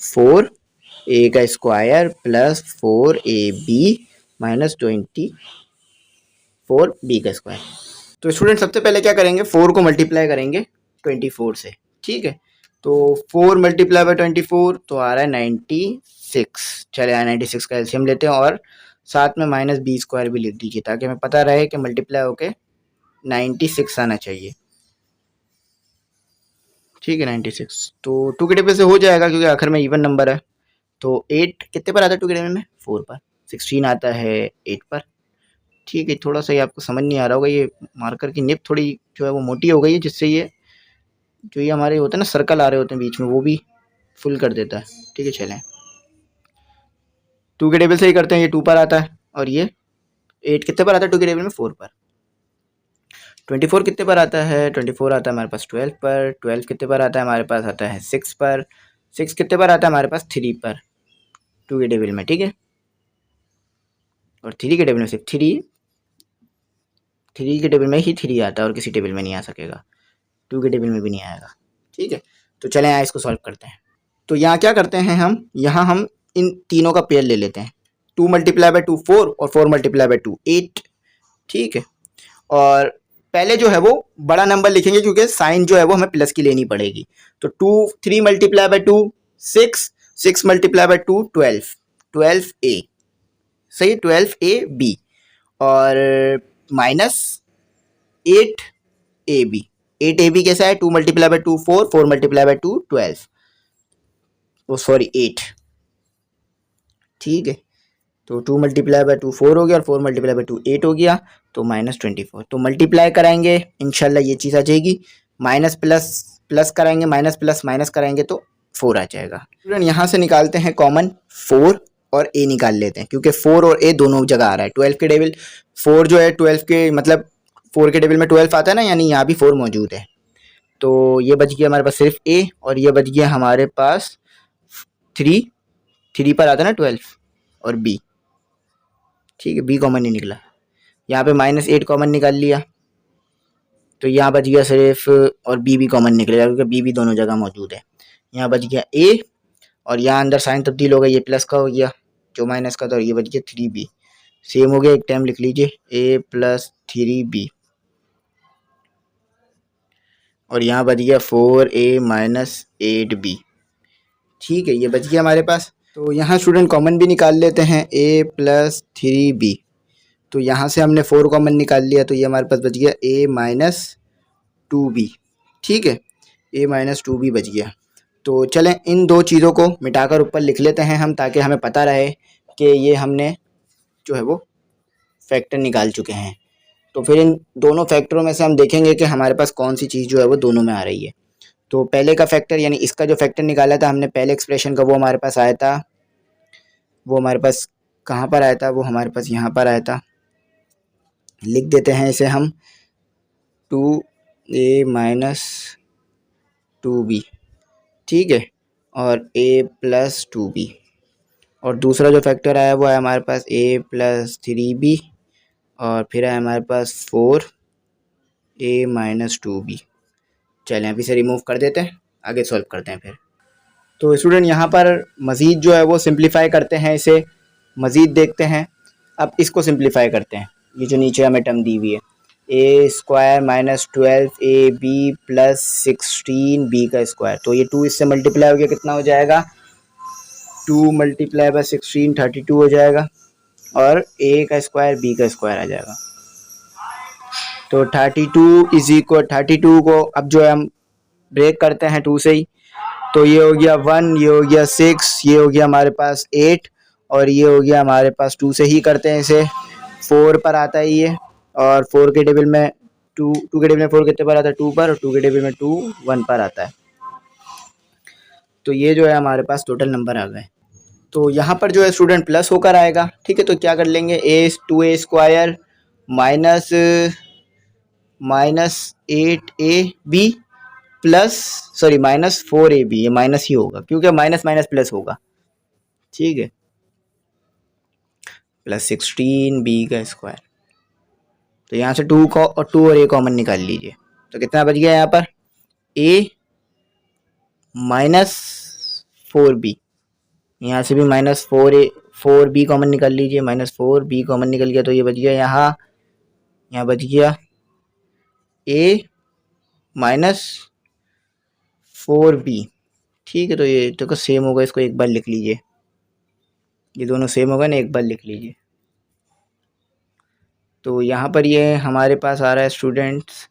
[SPEAKER 1] 4a का स्क्वायर प्लस 4ab -24 b का स्क्वायर। तो स्टूडेंट सबसे पहले क्या करेंगे, 4 को मल्टीप्लाई करेंगे 24 से, ठीक है। तो 4 मल्टीप्लाई बाय 24 तो आ रहा है 96। चले 96 का एलसीएम लेते हैं और साथ में -b² भी लिख दीजिए ताकि हमें पता रहे कि मल्टीप्लाई होके 96 आना चाहिए, ठीक है। 96 तो 2 के टेबल से हो जाएगा क्योंकि आखिर में इवन नंबर है। तो 8 कितने पर आता है 2 के टेबल में, 4 पर। 16 आता है 8 पर, ठीक है। थोड़ा सा ये आपको समझ नहीं आ रहा होगा, ये मार्कर की निब थोड़ी जो है वो मोटी हो गई है, जिससे ये जो ये हमारे होते हैं ना सर्कल आ रहे होते हैं बीच में, वो भी फुल कर देता है, ठीक है। चलें 2 के टेबल से ही करते हैं, ये 2 पर आता है और ये 8 कितने पर आता है 2 के टेबल में, 4 पर। 24 कितने पर आता है, 24 आता है हमारे पास 12 पर। 12 कितने पर आता है हमारे पास, आता है 6 पर। 6 कितने पर आता है हमारे पास, 3 पर 2 के टेबल में, ठीक है। और 3 के टेबल में सिर्फ 3 के टेबल में ही 3 आता है और किसी टेबल में नहीं आ सकेगा, 2 के टेबल में भी नहीं आएगा, ठीक है। तो चलें यहाँ इसको सॉल्व करते हैं। तो यहाँ क्या करते हैं हम, यहाँ हम इन तीनों का पेयर ले लेते हैं। 2 मल्टीप्लाई बाय 2 4 और 4 मल्टीप्लाई बाय 2 8, ठीक है। और पहले जो है वो बड़ा नंबर लिखेंगे क्योंकि साइन जो है वो हमें प्लस की लेनी पड़ेगी। तो 3 multiply by 2 6, 6 multiply by 2 12, 12a, सही, 12ab और -8ab। 8ab कैसा है, 2 multiply by 2 4, 4 multiply by 2 12, oh sorry 8, ठीक है। तो 2 मल्टीप्लाई बाय 2 4 हो गया और 4 मल्टीप्लाई बाय 2 8 हो गया, तो -24। तो मल्टीप्लाई कराएंगे इंशाल्लाह ये चीज़ आ जाएगी, माइनस प्लस प्लस कराएंगे, माइनस प्लस माइनस कराएंगे तो 4 आ जाएगा। स्टूडेंट यहाँ से निकालते हैं कॉमन 4 और a निकाल लेते हैं क्योंकि 4 और a दोनों जगह आ रहा है। 12 के टेबल 4 जो है 12 के मतलब 4 के टेबल में 12 आता है ना, यानी यहाँ भी 4 मौजूद है। तो ये बच गया हमारे पास सिर्फ a और ये बच गया हमारे पास 3 पर आता है ना 12 और b, ठीक है। b कॉमन नहीं निकला, यहाँ पे -8 कॉमन निकाल लिया तो यहाँ बच गया सिर्फ, और b भी कॉमन निकलेगा क्योंकि b भी दोनों जगह मौजूद है। यहाँ बच गया a और यहाँ अंदर साइन तब्दील हो गया, ये प्लस का हो गया जो माइनस का था, और ये बच गया 3b, सेम हो गया, एक टाइम लिख लीजिए a + 3b और यहाँ बच गया 4a - 8b, ठीक है। ये बच गया हमारे पास। तो यहाँ स्टूडेंट कॉमन भी निकाल लेते हैं a + 3b, तो यहाँ से हमने 4 कॉमन निकाल लिया तो ये हमारे पास बच गया a - 2b, ठीक है। a - 2b बच गया। तो चलें इन दो चीज़ों को मिटाकर ऊपर लिख लेते हैं हम, ताकि हमें पता रहे कि ये हमने जो है वो फैक्टर निकाल चुके हैं। तो फिर इन दोनों फैक्टरों में से हम देखेंगे कि हमारे पास कौन सी चीज़ जो है वो दोनों में आ रही है। तो पहले का फैक्टर यानी इसका जो फैक्टर निकाला था हमने पहले एक्सप्रेशन का, वो हमारे पास आया था, वो हमारे पास कहाँ पर आया था, वो हमारे पास यहाँ पर आया था। लिख देते हैं इसे हम 2a - 2b, ठीक है, और a + 2b। और दूसरा जो फैक्टर आया वो है हमारे पास a + 3b और फिर है हमारे पास 4a - 2b। चलें अभी से रिमूव कर देते हैं, आगे सॉल्व करते हैं फिर। तो स्टूडेंट यहाँ पर मज़ीद जो है वो सिंप्लीफाई करते हैं, इसे मज़ीद देखते हैं। अब इसको सिंप्लीफाई करते हैं, ये जो नीचे हमें टर्म दी हुई है a² - 12ab + 16b का स्क्वायर। तो ये 2 इससे मल्टीप्लाई हो गया, कितना हो जाएगा, 2 मल्टीप्लाई बाय 16 32 हो जाएगा और a का स्क्वायर b का स्क्वायर आ जाएगा। तो 32 इज इक्वल 32 को अब जो है हम ब्रेक करते हैं 2 से ही, तो ये हो गया 1, ये हो गया 6, ये हो गया हमारे पास 8 और ये हो गया हमारे पास 2 से ही करते हैं इसे, 4 पर आता है ये, और 4 के टेबल में 2 के टेबल में 4 कितने पर आता है, 2 पर, और 2 के टेबल में 2 1 पर आता है। तो ये जो है हमारे पास टोटल नंबर आ गए। तो यहाँ पर जो है स्टूडेंट प्लस होकर आएगा, ठीक है। तो क्या कर लेंगे, a² -8ab plus sorry -4ab, ये माइनस ही होगा क्योंकि माइनस माइनस प्लस होगा, ठीक है, + 16b का स्क्वायर। तो यहाँ से 2 और a कॉमन निकाल लीजिए, तो कितना बच गया यहाँ पर, a - 4b, यहाँ से भी -4a 4b कॉमन निकाल लीजिए, -4b कॉमन निकल गया तो ये बच गया यहाँ बच गया a -4b। ठीक है, तो ये तो सेम होगा, इसको एक बार लिख लीजिए, ये दोनों सेम होगा ना, एक बार लिख लीजिए। तो यहाँ पर ये हमारे पास आ रहा है स्टूडेंट्स,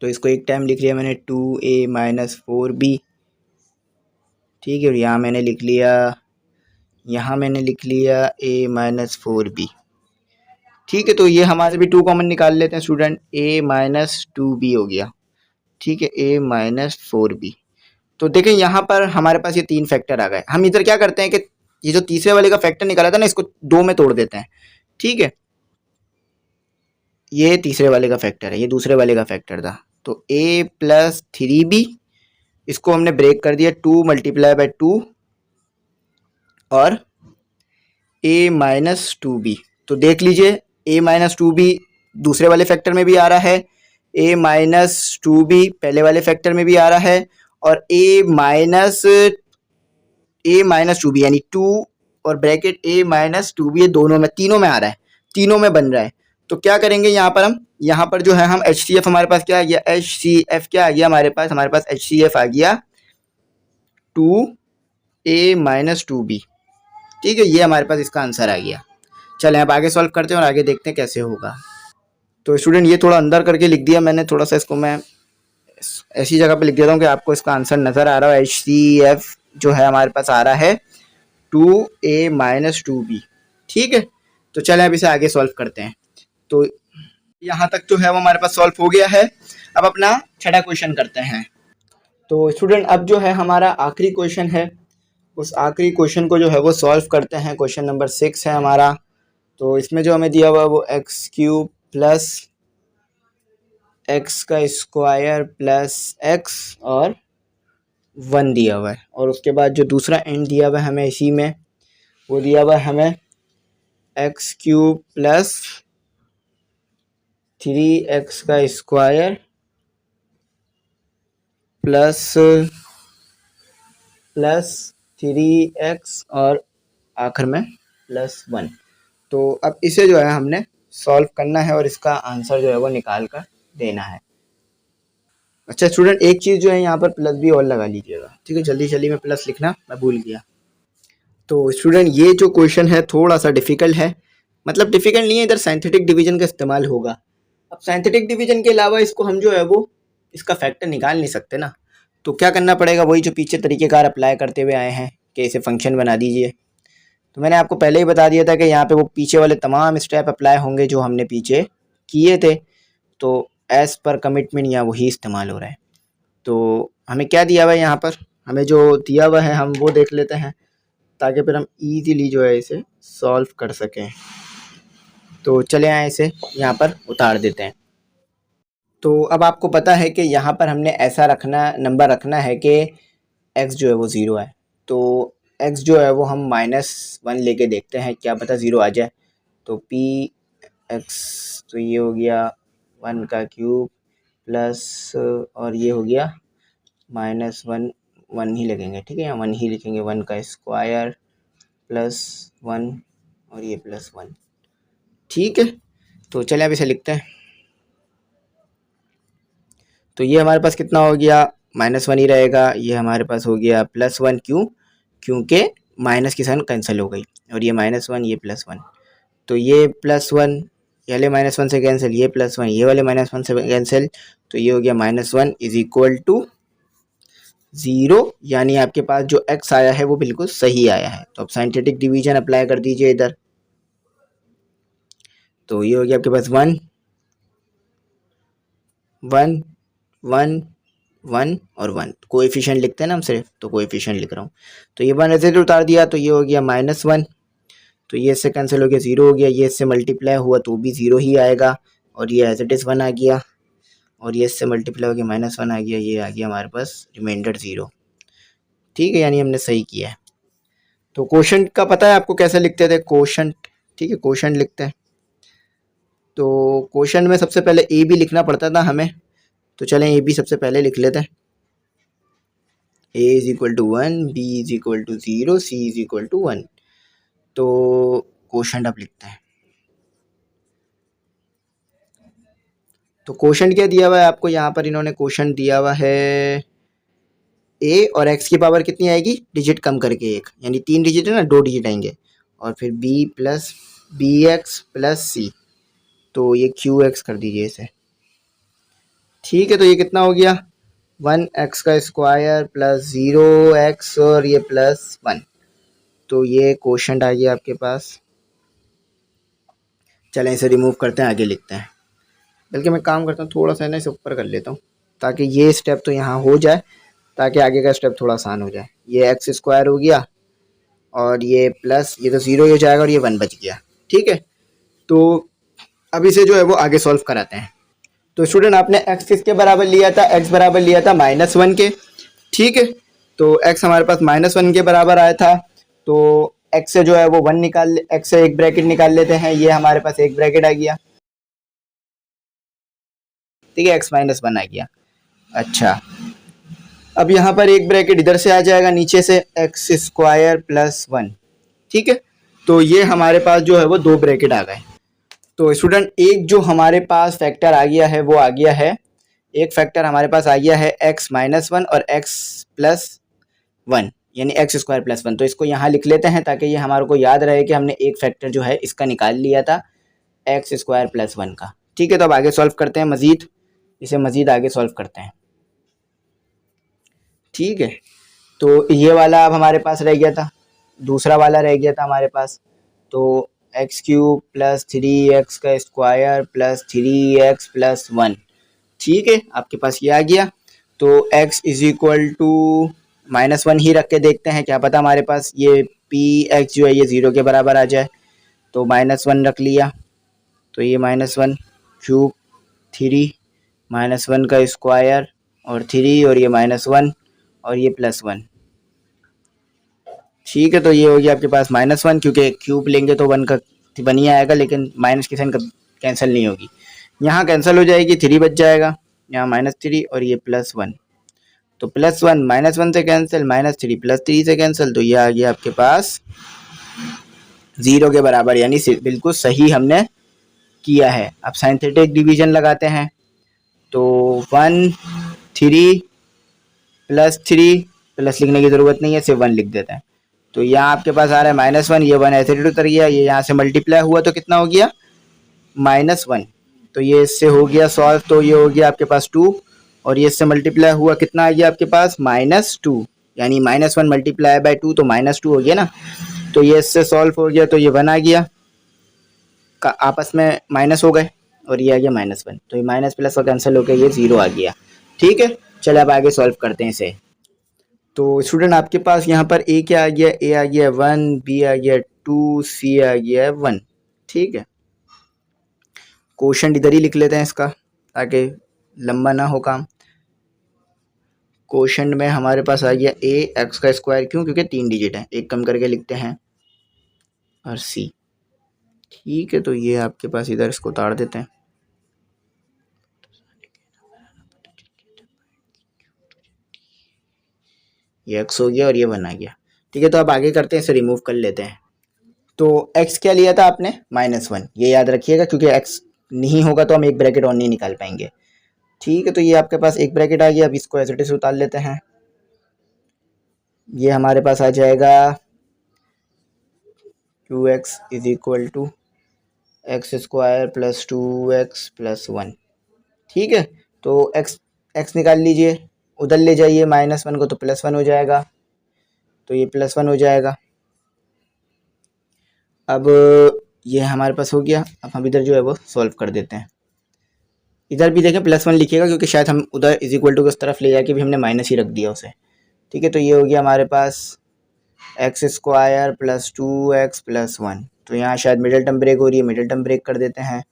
[SPEAKER 1] तो इसको एक टाइम लिख लिया मैंने 2a -4b। ठीक है, और यहाँ मैंने लिख लिया a -4b। ठीक है, तो ये हमारे भी 2 कॉमन निकाल लेते हैं स्टूडेंट, a -2b हो गया। ठीक है, a -4b। तो देखें यहाँ पर हमारे पास ये 3 फैक्टर आ गए। हम इधर क्या करते हैं कि ये जो तीसरे वाले का फैक्टर निकाला था ना, इसको 2 में तोड़ देते हैं। ठीक है, ये तीसरे वाले का फैक्टर है, ये दूसरे वाले का फैक्टर था। तो a + 3b, इसको हमने ब्रेक कर दिया 2 × 2 और a -2b। तो देख लीजिए a -2b दूसरे वाले फैक्टर में भी आ रहा है, a -2b पहले वाले फैक्टर में भी आ रहा है, और a -2b यानी 2 और ब्रैकेट a -2b, ये दोनों में, तीनों में आ रहा है, तीनों में बन रहा है। तो क्या करेंगे यहाँ पर हम, यहाँ पर जो है हम HCF, हमारे पास क्या आ गया, HCF क्या आ गया हमारे पास HCF आ गया 2a -2b। ठीक है, ये हमारे पास इसका आंसर आ गया। चलें अब आगे सॉल्व करते हैं और आगे देखते हैं कैसे होगा। तो स्टूडेंट ये थोड़ा अंदर करके लिख दिया मैंने, थोड़ा सा इसको मैं ऐसी जगह पे लिख देता हूँ कि आपको इसका आंसर नज़र आ रहा है। HCF जो है हमारे पास आ रहा है 2a -2b। ठीक है, तो चलें अब इसे आगे सॉल्व करते हैं। तो यहाँ तक जो है वो हमारे पास सॉल्व हो गया है। अब अपना छठा क्वेश्चन करते हैं। तो स्टूडेंट अब जो है हमारा आखिरी क्वेश्चन है, उस आखिरी क्वेश्चन को जो है वो सॉल्व करते हैं। क्वेश्चन नंबर 6 है हमारा। तो इसमें जो हमें दिया हुआ है वो x³ + x² + x और 1 दिया हुआ है, और उसके बाद जो दूसरा एंड दिया हुआ है हमें इसी में, वो दिया हुआ है हमें x³ + 3x² प्लस 3x और आखिर में +1। तो अब इसे जो है हमने सॉल्व करना है और इसका आंसर जो है वो निकाल कर देना है। अच्छा स्टूडेंट, एक चीज़ जो है यहाँ पर प्लस भी और लगा लीजिएगा। ठीक है, जल्दी जल्दी में प्लस लिखना मैं भूल गया। तो स्टूडेंट ये जो क्वेश्चन है थोड़ा सा डिफ़िकल्ट है, मतलब डिफ़िकल्ट नहीं है, इधर साइंथेटिक डिवीजन का इस्तेमाल होगा। अब साइंथेटिक डिवीजन के अलावा इसको हम जो है वो इसका फैक्टर निकाल नहीं सकते ना, तो क्या करना पड़ेगा, वही जो पीछे तरीक़ेकार अप्लाई करते हुए आए हैं कि इसे फंक्शन बना दीजिए। तो मैंने आपको पहले ही बता दिया था कि यहाँ पे वो पीछे वाले तमाम स्टेप अप्लाई होंगे जो हमने पीछे किए थे। तो एज़ पर कमिटमेंट यहाँ वही इस्तेमाल हो रहा है। तो हमें क्या दिया हुआ है यहाँ पर, हमें जो दिया हुआ है हम वो देख लेते हैं, ताकि फिर हम ईज़िली जो है इसे सॉल्व कर सकें। तो चले आए इसे यहाँ पर उतार देते हैं। तो अब आपको पता है कि यहाँ पर हमने ऐसा नंबर रखना है कि x जो है वो 0 है। तो x जो है वो हम -1 लेके देखते हैं, क्या पता 0 आ जाए। तो px, तो ये हो गया 1³ प्लस, और ये हो गया -1, 1 ही लगेंगे। ठीक है, यहाँ 1 ही लिखेंगे, 1² +1 और ये +1। ठीक है, तो चलिए अब इसे लिखते हैं। तो ये हमारे पास कितना हो गया, -1 ही रहेगा। ये हमारे पास हो गया +1, क्यों, क्योंकि माइनस की साइन कैंसिल हो गई, और ये -1 ये +1। तो ये +1, ये वाले -1 से कैंसिल, ये +1 ये वाले -1 से कैंसिल, तो ये हो गया -1 = 0, यानी आपके पास जो x आया है वो बिल्कुल सही आया है। तो अब साइंथेटिक डिवीजन अप्लाई कर दीजिए इधर। तो ये हो गया आपके पास 1 1 1 1 और 1, कोएफिशिएंट लिखते हैं ना हम सिर्फ, तो कोएफिशिएंट लिख रहा हूँ। तो ये 1 ऐसे उतार दिया, तो ये हो गया -1, तो ये इससे कैंसिल हो गया, 0 हो गया। ये इससे मल्टीप्लाई हुआ तो भी 0 ही आएगा, और ये एज इट इज़ 1 आ गया, और ये इससे मल्टीप्लाई हो गया -1 आ गया, ये आ गया हमारे पास रिमाइंडर 0। ठीक है, यानी हमने सही किया है। तो क्वोशंट का पता है आपको कैसे लिखते थे, क्वोशंट। ठीक है, क्वोशंट लिखते हैं। तो क्वोशंट में सबसे पहले ए बी लिखना पड़ता था हमें, तो चलें ए बी सबसे पहले लिख लेते हैं। A is equal to 1, b is equal to 0, c is equal to 1। तो क्वोशंट अब लिखते हैं। तो क्वोशंट क्या दिया हुआ है आपको, यहाँ पर इन्होंने क्वोशंट दिया हुआ है ए, और एक्स की पावर कितनी आएगी, डिजिट कम करके एक, यानी 3 डिजिट है ना, 2 डिजिट आएंगे, और फिर b plus b x plus c, तो ये क्यू एक्स कर दीजिए इसे। ठीक है, तो ये कितना हो गया, 1x का स्क्वायर प्लस 0x और ये प्लस 1। तो ये क्वोशंट आ गया आपके पास। चलें इसे रिमूव करते हैं, आगे लिखते हैं। बल्कि मैं काम करता हूँ, थोड़ा सा ना इसे ऊपर कर लेता हूँ, ताकि ये स्टेप तो यहाँ हो जाए, ताकि आगे का स्टेप थोड़ा आसान हो जाए। ये एक्स स्क्वायर हो गया, और ये प्लस, ये तो 0 ही हो जाएगा, और ये 1 बच गया। ठीक है, तो अब इसे जो है वो आगे सॉल्व कराते हैं। तो स्टूडेंट आपने x किसके बराबर लिया था, x बराबर लिया था -1 के। ठीक है, तो x हमारे पास -1 के बराबर आया था, तो x से जो है वो 1 निकाल, x से एक ब्रैकेट निकाल लेते हैं, ये हमारे पास एक ब्रैकेट आ गया। ठीक है, x -1 आ गया। अच्छा, अब यहाँ पर एक ब्रैकेट इधर से आ जाएगा नीचे से, एक्स स्क्वायर प्लस 1। ठीक है, तो ये हमारे पास जो है वो 2 ब्रैकेट आ गए। तो स्टूडेंट एक जो हमारे पास फैक्टर आ गया है वो आ गया है, एक फैक्टर हमारे पास आ गया है x-1 और x+1, यानी एक्स स्क्वायर प्लस 1। तो इसको यहाँ लिख लेते हैं, ताकि ये हमारे को याद रहे कि हमने एक फैक्टर जो है इसका निकाल लिया था, एक्स स्क्वायर प्लस 1 का। ठीक है, तो अब आगे सॉल्व करते हैं मज़ीद, इसे मज़ीद आगे सॉल्व करते हैं। ठीक है, तो ये वाला अब हमारे पास रह गया था, दूसरा वाला रह गया था हमारे पास, तो x³ प्लस 3x का स्क्वायर प्लस 3x प्लस 1। ठीक है, आपके पास ये आ गया। तो x इज इक्वल टू -1 ही रख के देखते हैं, क्या पता हमारे पास ये px जो है ये 0 के बराबर आ जाए। तो -1 रख लिया, तो ये -1 क्यूब 3 -1 का स्क्वायर और 3 और ये -1 और ये +1। ठीक है, तो ये हो गया आपके पास -1, क्योंकि क्यूब लेंगे तो 1 का 1 ही आएगा, लेकिन माइनस की साइन कैंसिल नहीं होगी, यहाँ कैंसिल हो जाएगी, 3 बच जाएगा, यहाँ -3 और ये +1। तो +1 -1 से कैंसिल, -3 +3 से कैंसिल, तो ये आ गया आपके पास 0 के बराबर, यानी बिल्कुल सही हमने किया है। अब साइंथेटिक डिवीजन लगाते हैं, तो 1 3 +3, प्लस लिखने की ज़रूरत नहीं है, सिर्फ 1 लिख देते हैं। तो यहाँ आपके पास आ रहा है -1, ये 1 ऐसे उतर गया, ये यहाँ से मल्टीप्लाई हुआ तो कितना हो गया, -1। तो ये इससे हो गया सॉल्व, तो ये हो गया आपके पास 2, और ये इससे मल्टीप्लाई हुआ कितना आ गया आपके पास -2, यानी -1 मल्टीप्लाई बाय 2 तो -2 हो गया ना। तो ये इससे सॉल्व हो गया, तो ये 1 आ गया, का आपस में माइनस हो गए, और ये आ गया -1, तो ये माइनस प्लस का कैंसिल होकर ये 0 आ गया। ठीक है, चलो अब आगे सॉल्व करते हैं इसे। तो स्टूडेंट आपके पास यहाँ पर ए क्या आ गया, ए आ गया 1, बी आ गया 2, सी आ गया 1। ठीक है, क्वेश्चन इधर ही लिख लेते हैं इसका, ताकि लंबा ना हो काम। क्वेश्चन में हमारे पास आ गया ए एक्स का स्क्वायर, क्यों, क्योंकि 3 डिजिट है, एक कम करके लिखते हैं, और सी। ठीक है, तो ये आपके पास इधर इसको उतार देते हैं, ये एक्स हो गया और ये 1 आ गया। ठीक है, तो अब आगे करते हैं, इसे रिमूव कर लेते हैं। तो x क्या लिया था आपने, -1, ये याद रखिएगा, क्योंकि x नहीं होगा तो हम एक ब्रैकेट और नहीं निकाल पाएंगे। ठीक है, तो ये आपके पास एक ब्रैकेट आ गया, अब इसको एज इट इज उतार लेते हैं। ये हमारे पास आ जाएगा 2x is equal to x square plus 2x plus 1। ठीक है, तो x निकाल लीजिए, उधर ले जाइए -1 को, तो +1 हो जाएगा, तो ये +1 हो जाएगा। अब ये हमारे पास हो गया, अब हम इधर जो है वो सॉल्व कर देते हैं। इधर भी देखें +1 लिखिएगा, क्योंकि शायद हम उधर इज इक्वल टू की उस तरफ ले जाके भी हमने माइनस ही रख दिया उसे। ठीक है, तो ये हो गया हमारे पास x square plus 2x plus 1। तो यहाँ शायद मिडिल टर्म ब्रेक हो रही है, मिडिल टर्म ब्रेक कर देते हैं,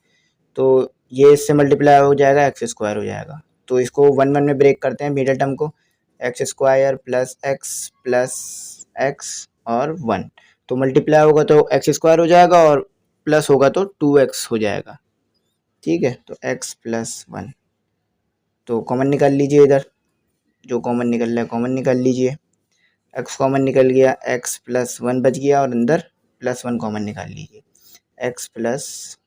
[SPEAKER 1] तो ये इससे मल्टीप्लाई हो जाएगा, एक्स स्क्वायर हो जाएगा। तो इसको 1 में ब्रेक करते हैं मिडिल टर्म को, एक्स स्क्वायर प्लस एक्स और 1। तो मल्टीप्लाई होगा तो एक्स स्क्वायर हो जाएगा, और प्लस होगा तो 2x हो जाएगा। ठीक है, तो x प्लस 1, तो कॉमन निकाल लीजिए इधर, जो कॉमन निकल रहा है कॉमन निकाल लीजिए। x कॉमन निकल गया, x प्लस 1 बच गया और अंदर प्लस 1 कॉमन निकाल लीजिए। x प्लस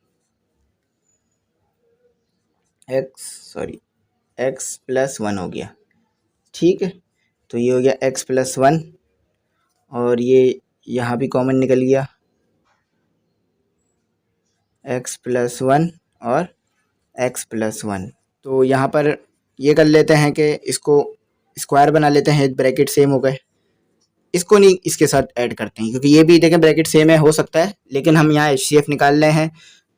[SPEAKER 1] 1 हो गया। ठीक है, तो ये हो गया x प्लस 1 और ये यहाँ भी कॉमन निकल गया x प्लस 1 और x प्लस 1। तो यहाँ पर ये कर लेते हैं कि इसको स्क्वायर बना लेते हैं, ब्रैकेट सेम हो गए। इसको नहीं इसके साथ ऐड करते हैं क्योंकि ये भी देखें ब्रैकेट सेम है, हो सकता है, लेकिन हम यहाँ HCF निकाल रहे हैं।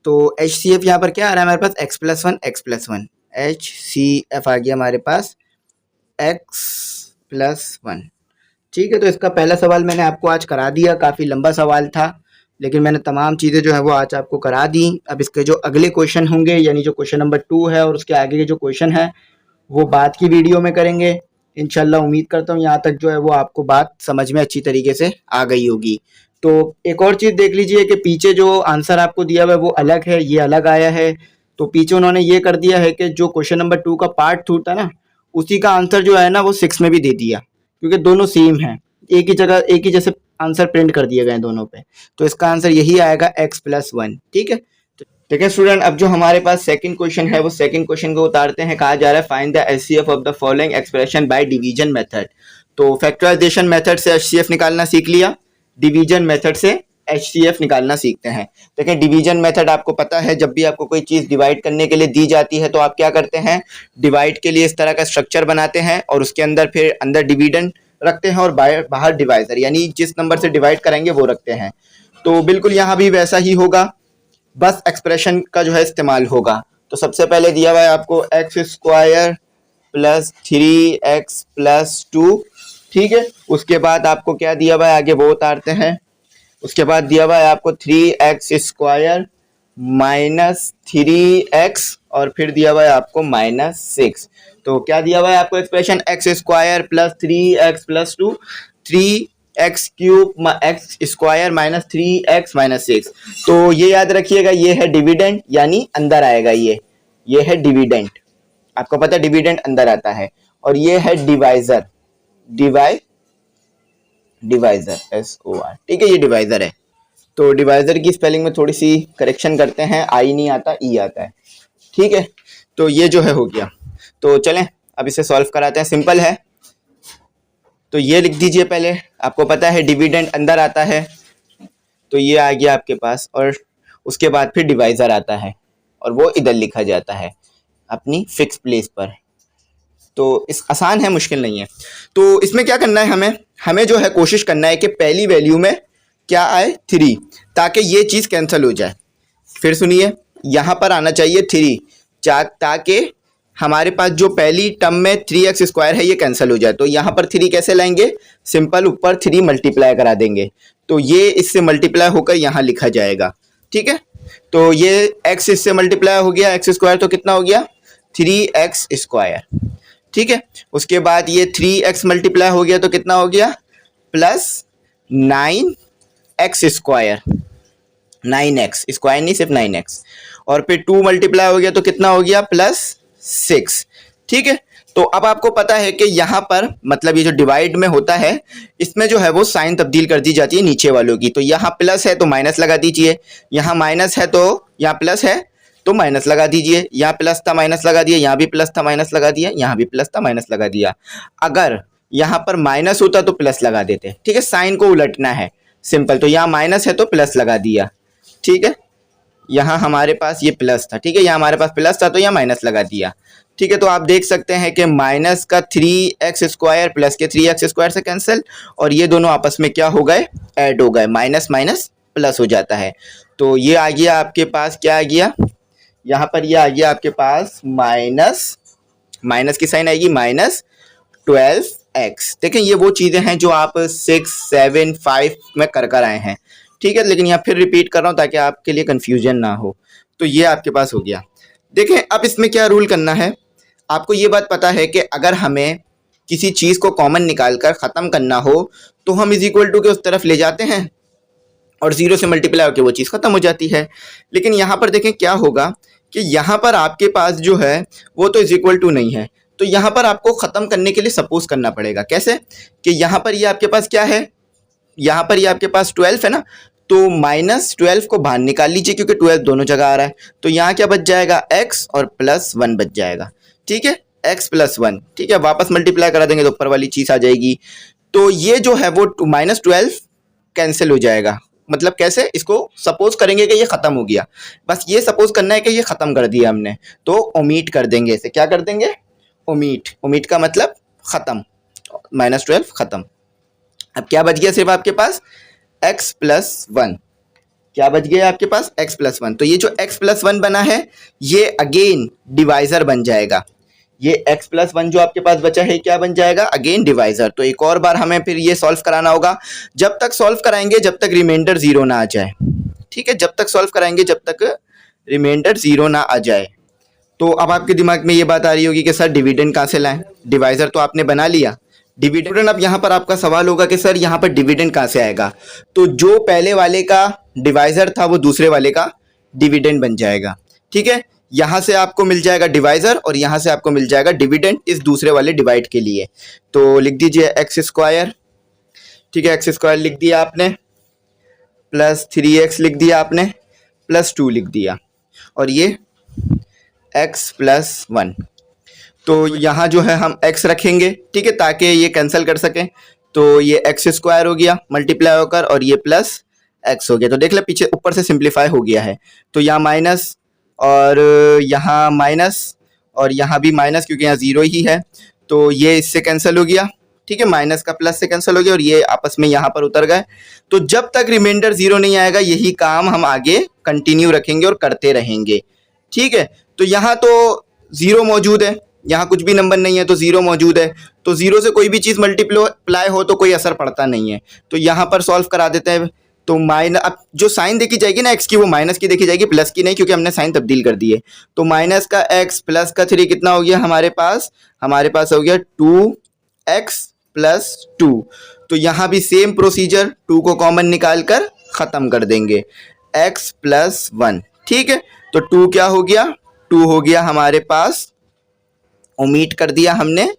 [SPEAKER 1] तो HCF यहाँ पर क्या आ रहा है हमारे पास x प्लस 1 HCF आ गया हमारे पास x प्लस 1। ठीक है, तो इसका पहला सवाल मैंने आपको आज करा दिया, काफ़ी लंबा सवाल था लेकिन मैंने तमाम चीज़ें जो है वो आज आपको करा दी। अब इसके जो अगले क्वेश्चन होंगे यानी जो क्वेश्चन नंबर 2 है और उसके आगे के जो क्वेश्चन है वो बाद की वीडियो में करेंगे इंशाल्लाह। उम्मीद करता हूँ यहाँ तक जो है वो आपको बात समझ में अच्छी तरीके से आ गई होगी। तो एक और चीज़ देख लीजिए कि पीछे जो आंसर आपको दिया हुआ है वो अलग है, ये अलग आया है। तो पीछे उन्होंने ये कर दिया है कि जो क्वेश्चन नंबर 2 का पार्ट 2 था ना, उसी का आंसर जो है ना वो 6 में भी दे दिया, क्योंकि दोनों सेम है, एक ही जगह एक ही जैसे आंसर प्रिंट कर दिए गए दोनों पे। तो इसका आंसर यही आएगा x प्लस 1। ठीक है, ठीक है स्टूडेंट, अब जो हमारे पास सेकंड क्वेश्चन है वो सेकंड क्वेश्चन को उतारते हैं। कहा जा रहा है find the HCF of the following expression by division method. तो फैक्टराइजेशन मेथड से HCF निकालना सीख लिया, डिवीजन मेथड से HCF निकालना सीखते हैं। देखिए डिवीजन मेथड आपको पता है, जब भी आपको कोई चीज़ डिवाइड करने के लिए दी जाती है तो आप क्या करते हैं, डिवाइड के लिए इस तरह का स्ट्रक्चर बनाते हैं और उसके अंदर फिर अंदर डिविडेंड रखते हैं और बाहर डिवाइजर, यानी जिस नंबर से डिवाइड करेंगे वो रखते हैं। तो बिल्कुल यहाँ भी वैसा ही होगा, बस एक्सप्रेशन का जो है इस्तेमाल होगा। तो सबसे पहले दिया हुआ है आपको x square plus 3x plus 2। ठीक है, उसके बाद आपको क्या दिया हुआ है आगे वो उतारते हैं। उसके बाद दिया हुआ है आपको 3x स्क्वायर माइनस 3x और फिर दिया हुआ है आपको -6। तो क्या दिया हुआ है आपको expression x square plus 3x plus 2, 3x cube x square minus 3x minus 6। तो ये याद रखिएगा, ये है डिविडेंड यानी अंदर आएगा, ये है डिविडेंड, आपको पता है डिविडेंड अंदर आता है। और ये है डिवाइजर, डिवाइजर SOR। ठीक है, ये डिवाइजर है। तो डिवाइजर की स्पेलिंग में थोड़ी सी करेक्शन करते हैं, आई नहीं आता ई आता है। ठीक है, तो ये जो है हो गया। तो चलें अब इसे सॉल्व कराते हैं, सिंपल है। तो ये लिख दीजिए पहले, आपको पता है डिविडेंड अंदर आता है, तो ये आ गया आपके पास, और उसके बाद फिर डिवाइजर आता है और वो इधर लिखा जाता है अपनी फिक्स प्लेस पर। तो इस आसान है, मुश्किल नहीं है। तो इसमें क्या करना है, हमें जो है कोशिश करना है कि पहली वैल्यू में क्या आए 3, ताकि ये चीज़ कैंसिल हो जाए। फिर सुनिए, यहाँ पर आना चाहिए 3 ताकि हमारे पास जो पहली टर्म में 3x स्क्वायर है ये कैंसिल हो जाए। तो यहाँ पर 3 कैसे लाएंगे, सिंपल ऊपर 3 मल्टीप्लाई करा देंगे, तो ये इससे मल्टीप्लाई होकर यहाँ लिखा जाएगा। ठीक है, तो ये x इससे मल्टीप्लाई हो गया, x स्क्वायर तो कितना हो गया 3x स्क्वायर। ठीक है, उसके बाद ये 3x मल्टीप्लाई हो गया तो कितना हो गया plus 9x square, 9x square नहीं सिर्फ 9x, और फिर 2 मल्टीप्लाई हो गया तो कितना हो गया प्लस 6। ठीक है, तो अब आपको पता है कि यहाँ पर मतलब ये जो डिवाइड में होता है इसमें जो है वो साइन तब्दील कर दी जाती है नीचे वालों की। तो यहाँ प्लस है तो माइनस लगा दीजिए, यहाँ माइनस है तो यहाँ प्लस है तो माइनस लगा दीजिए, यहाँ प्लस था माइनस लगा दिया, यहाँ भी प्लस था माइनस लगा दिया, यहाँ भी प्लस था माइनस लगा दिया। अगर यहाँ पर माइनस होता तो प्लस लगा देते। ठीक है, साइन को उलटना है, सिंपल। तो यहाँ माइनस है तो प्लस लगा दिया। ठीक है, यहाँ हमारे पास ये प्लस था, ठीक है, यहाँ हमारे पास प्लस था तो यहाँ माइनस लगा दिया। ठीक है, तो आप देख सकते हैं कि माइनस का 3x स्क्वायर प्लस के 3x स्क्वायर से कैंसिल, और ये दोनों आपस में क्या हो गए, ऐड हो गए, माइनस माइनस प्लस हो जाता है। तो ये आ गया आपके पास, क्या आ गया यहाँ पर, ये आ गया आपके पास माइनस की साइन आएगी -12x। देखें ये वो चीज़ें हैं जो आप 6, 7, 5 में कर आए हैं। ठीक है, लेकिन यहाँ फिर रिपीट कर रहा हूँ ताकि आपके लिए कन्फ्यूजन ना हो। तो ये आपके पास हो गया। देखें अब इसमें क्या रूल करना है, आपको ये बात पता है कि अगर हमें किसी चीज़ को कॉमन निकाल कर ख़त्म करना हो तो हम इज इक्वल टू के उस तरफ ले जाते हैं और 0 से मल्टीप्लाई होकर वो चीज़ ख़त्म हो जाती है। लेकिन यहाँ पर देखें क्या होगा कि यहाँ पर आपके पास जो है वो तो इज इक्वल टू नहीं है, तो यहाँ पर आपको ख़त्म करने के लिए सपोज करना पड़ेगा। कैसे कि यहाँ पर ये आपके पास क्या है, यहाँ पर ये आपके पास 12 है ना, तो -12 को बाहर निकाल लीजिए क्योंकि 12 दोनों जगह आ रहा है। तो यहाँ क्या बच जाएगा, x और +1 बच जाएगा। ठीक है, x + 1। ठीक है, वापस मल्टीप्लाई करा देंगे तो ऊपर वाली चीज़ आ जाएगी। तो ये जो है वो -12 कैंसिल हो जाएगा। मतलब कैसे, इसको सपोज करेंगे कि ये ख़त्म हो गया, बस ये सपोज करना है कि ये ख़त्म कर दिया हमने, तो ओमीट कर देंगे इसे। क्या कर देंगे, ओमीट। ओमीट का मतलब ख़त्म, -12 ख़त्म। अब क्या बच गया सिर्फ आपके पास, x + 1। क्या बच गया आपके पास, x + 1। तो ये जो x + 1 बना है ये अगेन डिवाइजर बन जाएगा। ये x + 1 जो आपके पास बचा है क्या बन जाएगा, अगेन डिवाइजर। तो एक और बार हमें फिर ये सॉल्व कराना होगा। जब तक सॉल्व कराएंगे जब तक रिमाइंडर 0 ना आ जाए। ठीक है, जब तक सॉल्व कराएंगे जब तक रिमाइंडर 0 ना आ जाए। तो अब आपके दिमाग में ये बात आ रही होगी कि सर डिविडेंड कहाँ से लाएं, डिवाइजर तो आपने बना लिया, डिविडेंड। अब यहाँ पर आपका सवाल होगा कि सर यहाँ पर डिविडेंड कहाँ से आएगा। तो जो पहले वाले का डिवाइजर था वो दूसरे वाले का डिविडेंड बन जाएगा। ठीक है, यहाँ से आपको मिल जाएगा डिवाइजर और यहाँ से आपको मिल जाएगा डिविडेंड इस दूसरे वाले डिवाइड के लिए। तो लिख दीजिए x²। ठीक है, x² लिख दिया आपने, +3x लिख दिया आपने, +2 लिख दिया, और ये x + 1। तो यहाँ जो है हम x रखेंगे, ठीक है, ताकि ये कैंसिल कर सकें। तो ये x² हो गया मल्टीप्लाई होकर, और ये +x हो गया। तो देख ले पीछे ऊपर से सिंप्लीफाई हो गया है। तो यहाँ माइनस और यहाँ माइनस और यहाँ भी माइनस, क्योंकि यहाँ 0 ही है। तो ये इससे कैंसिल हो गया। ठीक है, माइनस का प्लस से कैंसिल हो गया और ये आपस में यहाँ पर उतर गए। तो जब तक रिमाइंडर 0 नहीं आएगा यही काम हम आगे कंटिन्यू रखेंगे और करते रहेंगे। ठीक है, तो यहाँ तो 0 मौजूद है, यहाँ कुछ भी नंबर नहीं है तो 0 मौजूद है। तो 0 से कोई भी चीज़ मल्टीप्लाई हो तो कोई असर पड़ता नहीं है। तो यहाँ पर सॉल्व करा देते हैं। तो माइनस, अब जो साइन देखी जाएगी ना x की, वो माइनस की देखी जाएगी, प्लस की नहीं, क्योंकि हमने साइन तब्दील कर दिए। तो माइनस का x प्लस का 3 कितना हो गया हमारे पास हो गया 2x + 2। तो यहाँ भी सेम प्रोसीजर, 2 को कॉमन निकाल कर ख़त्म कर देंगे, x + 1। ठीक है, तो 2 क्या हो गया, 2 हो गया हमारे पास, ओमीट कर दिया हमने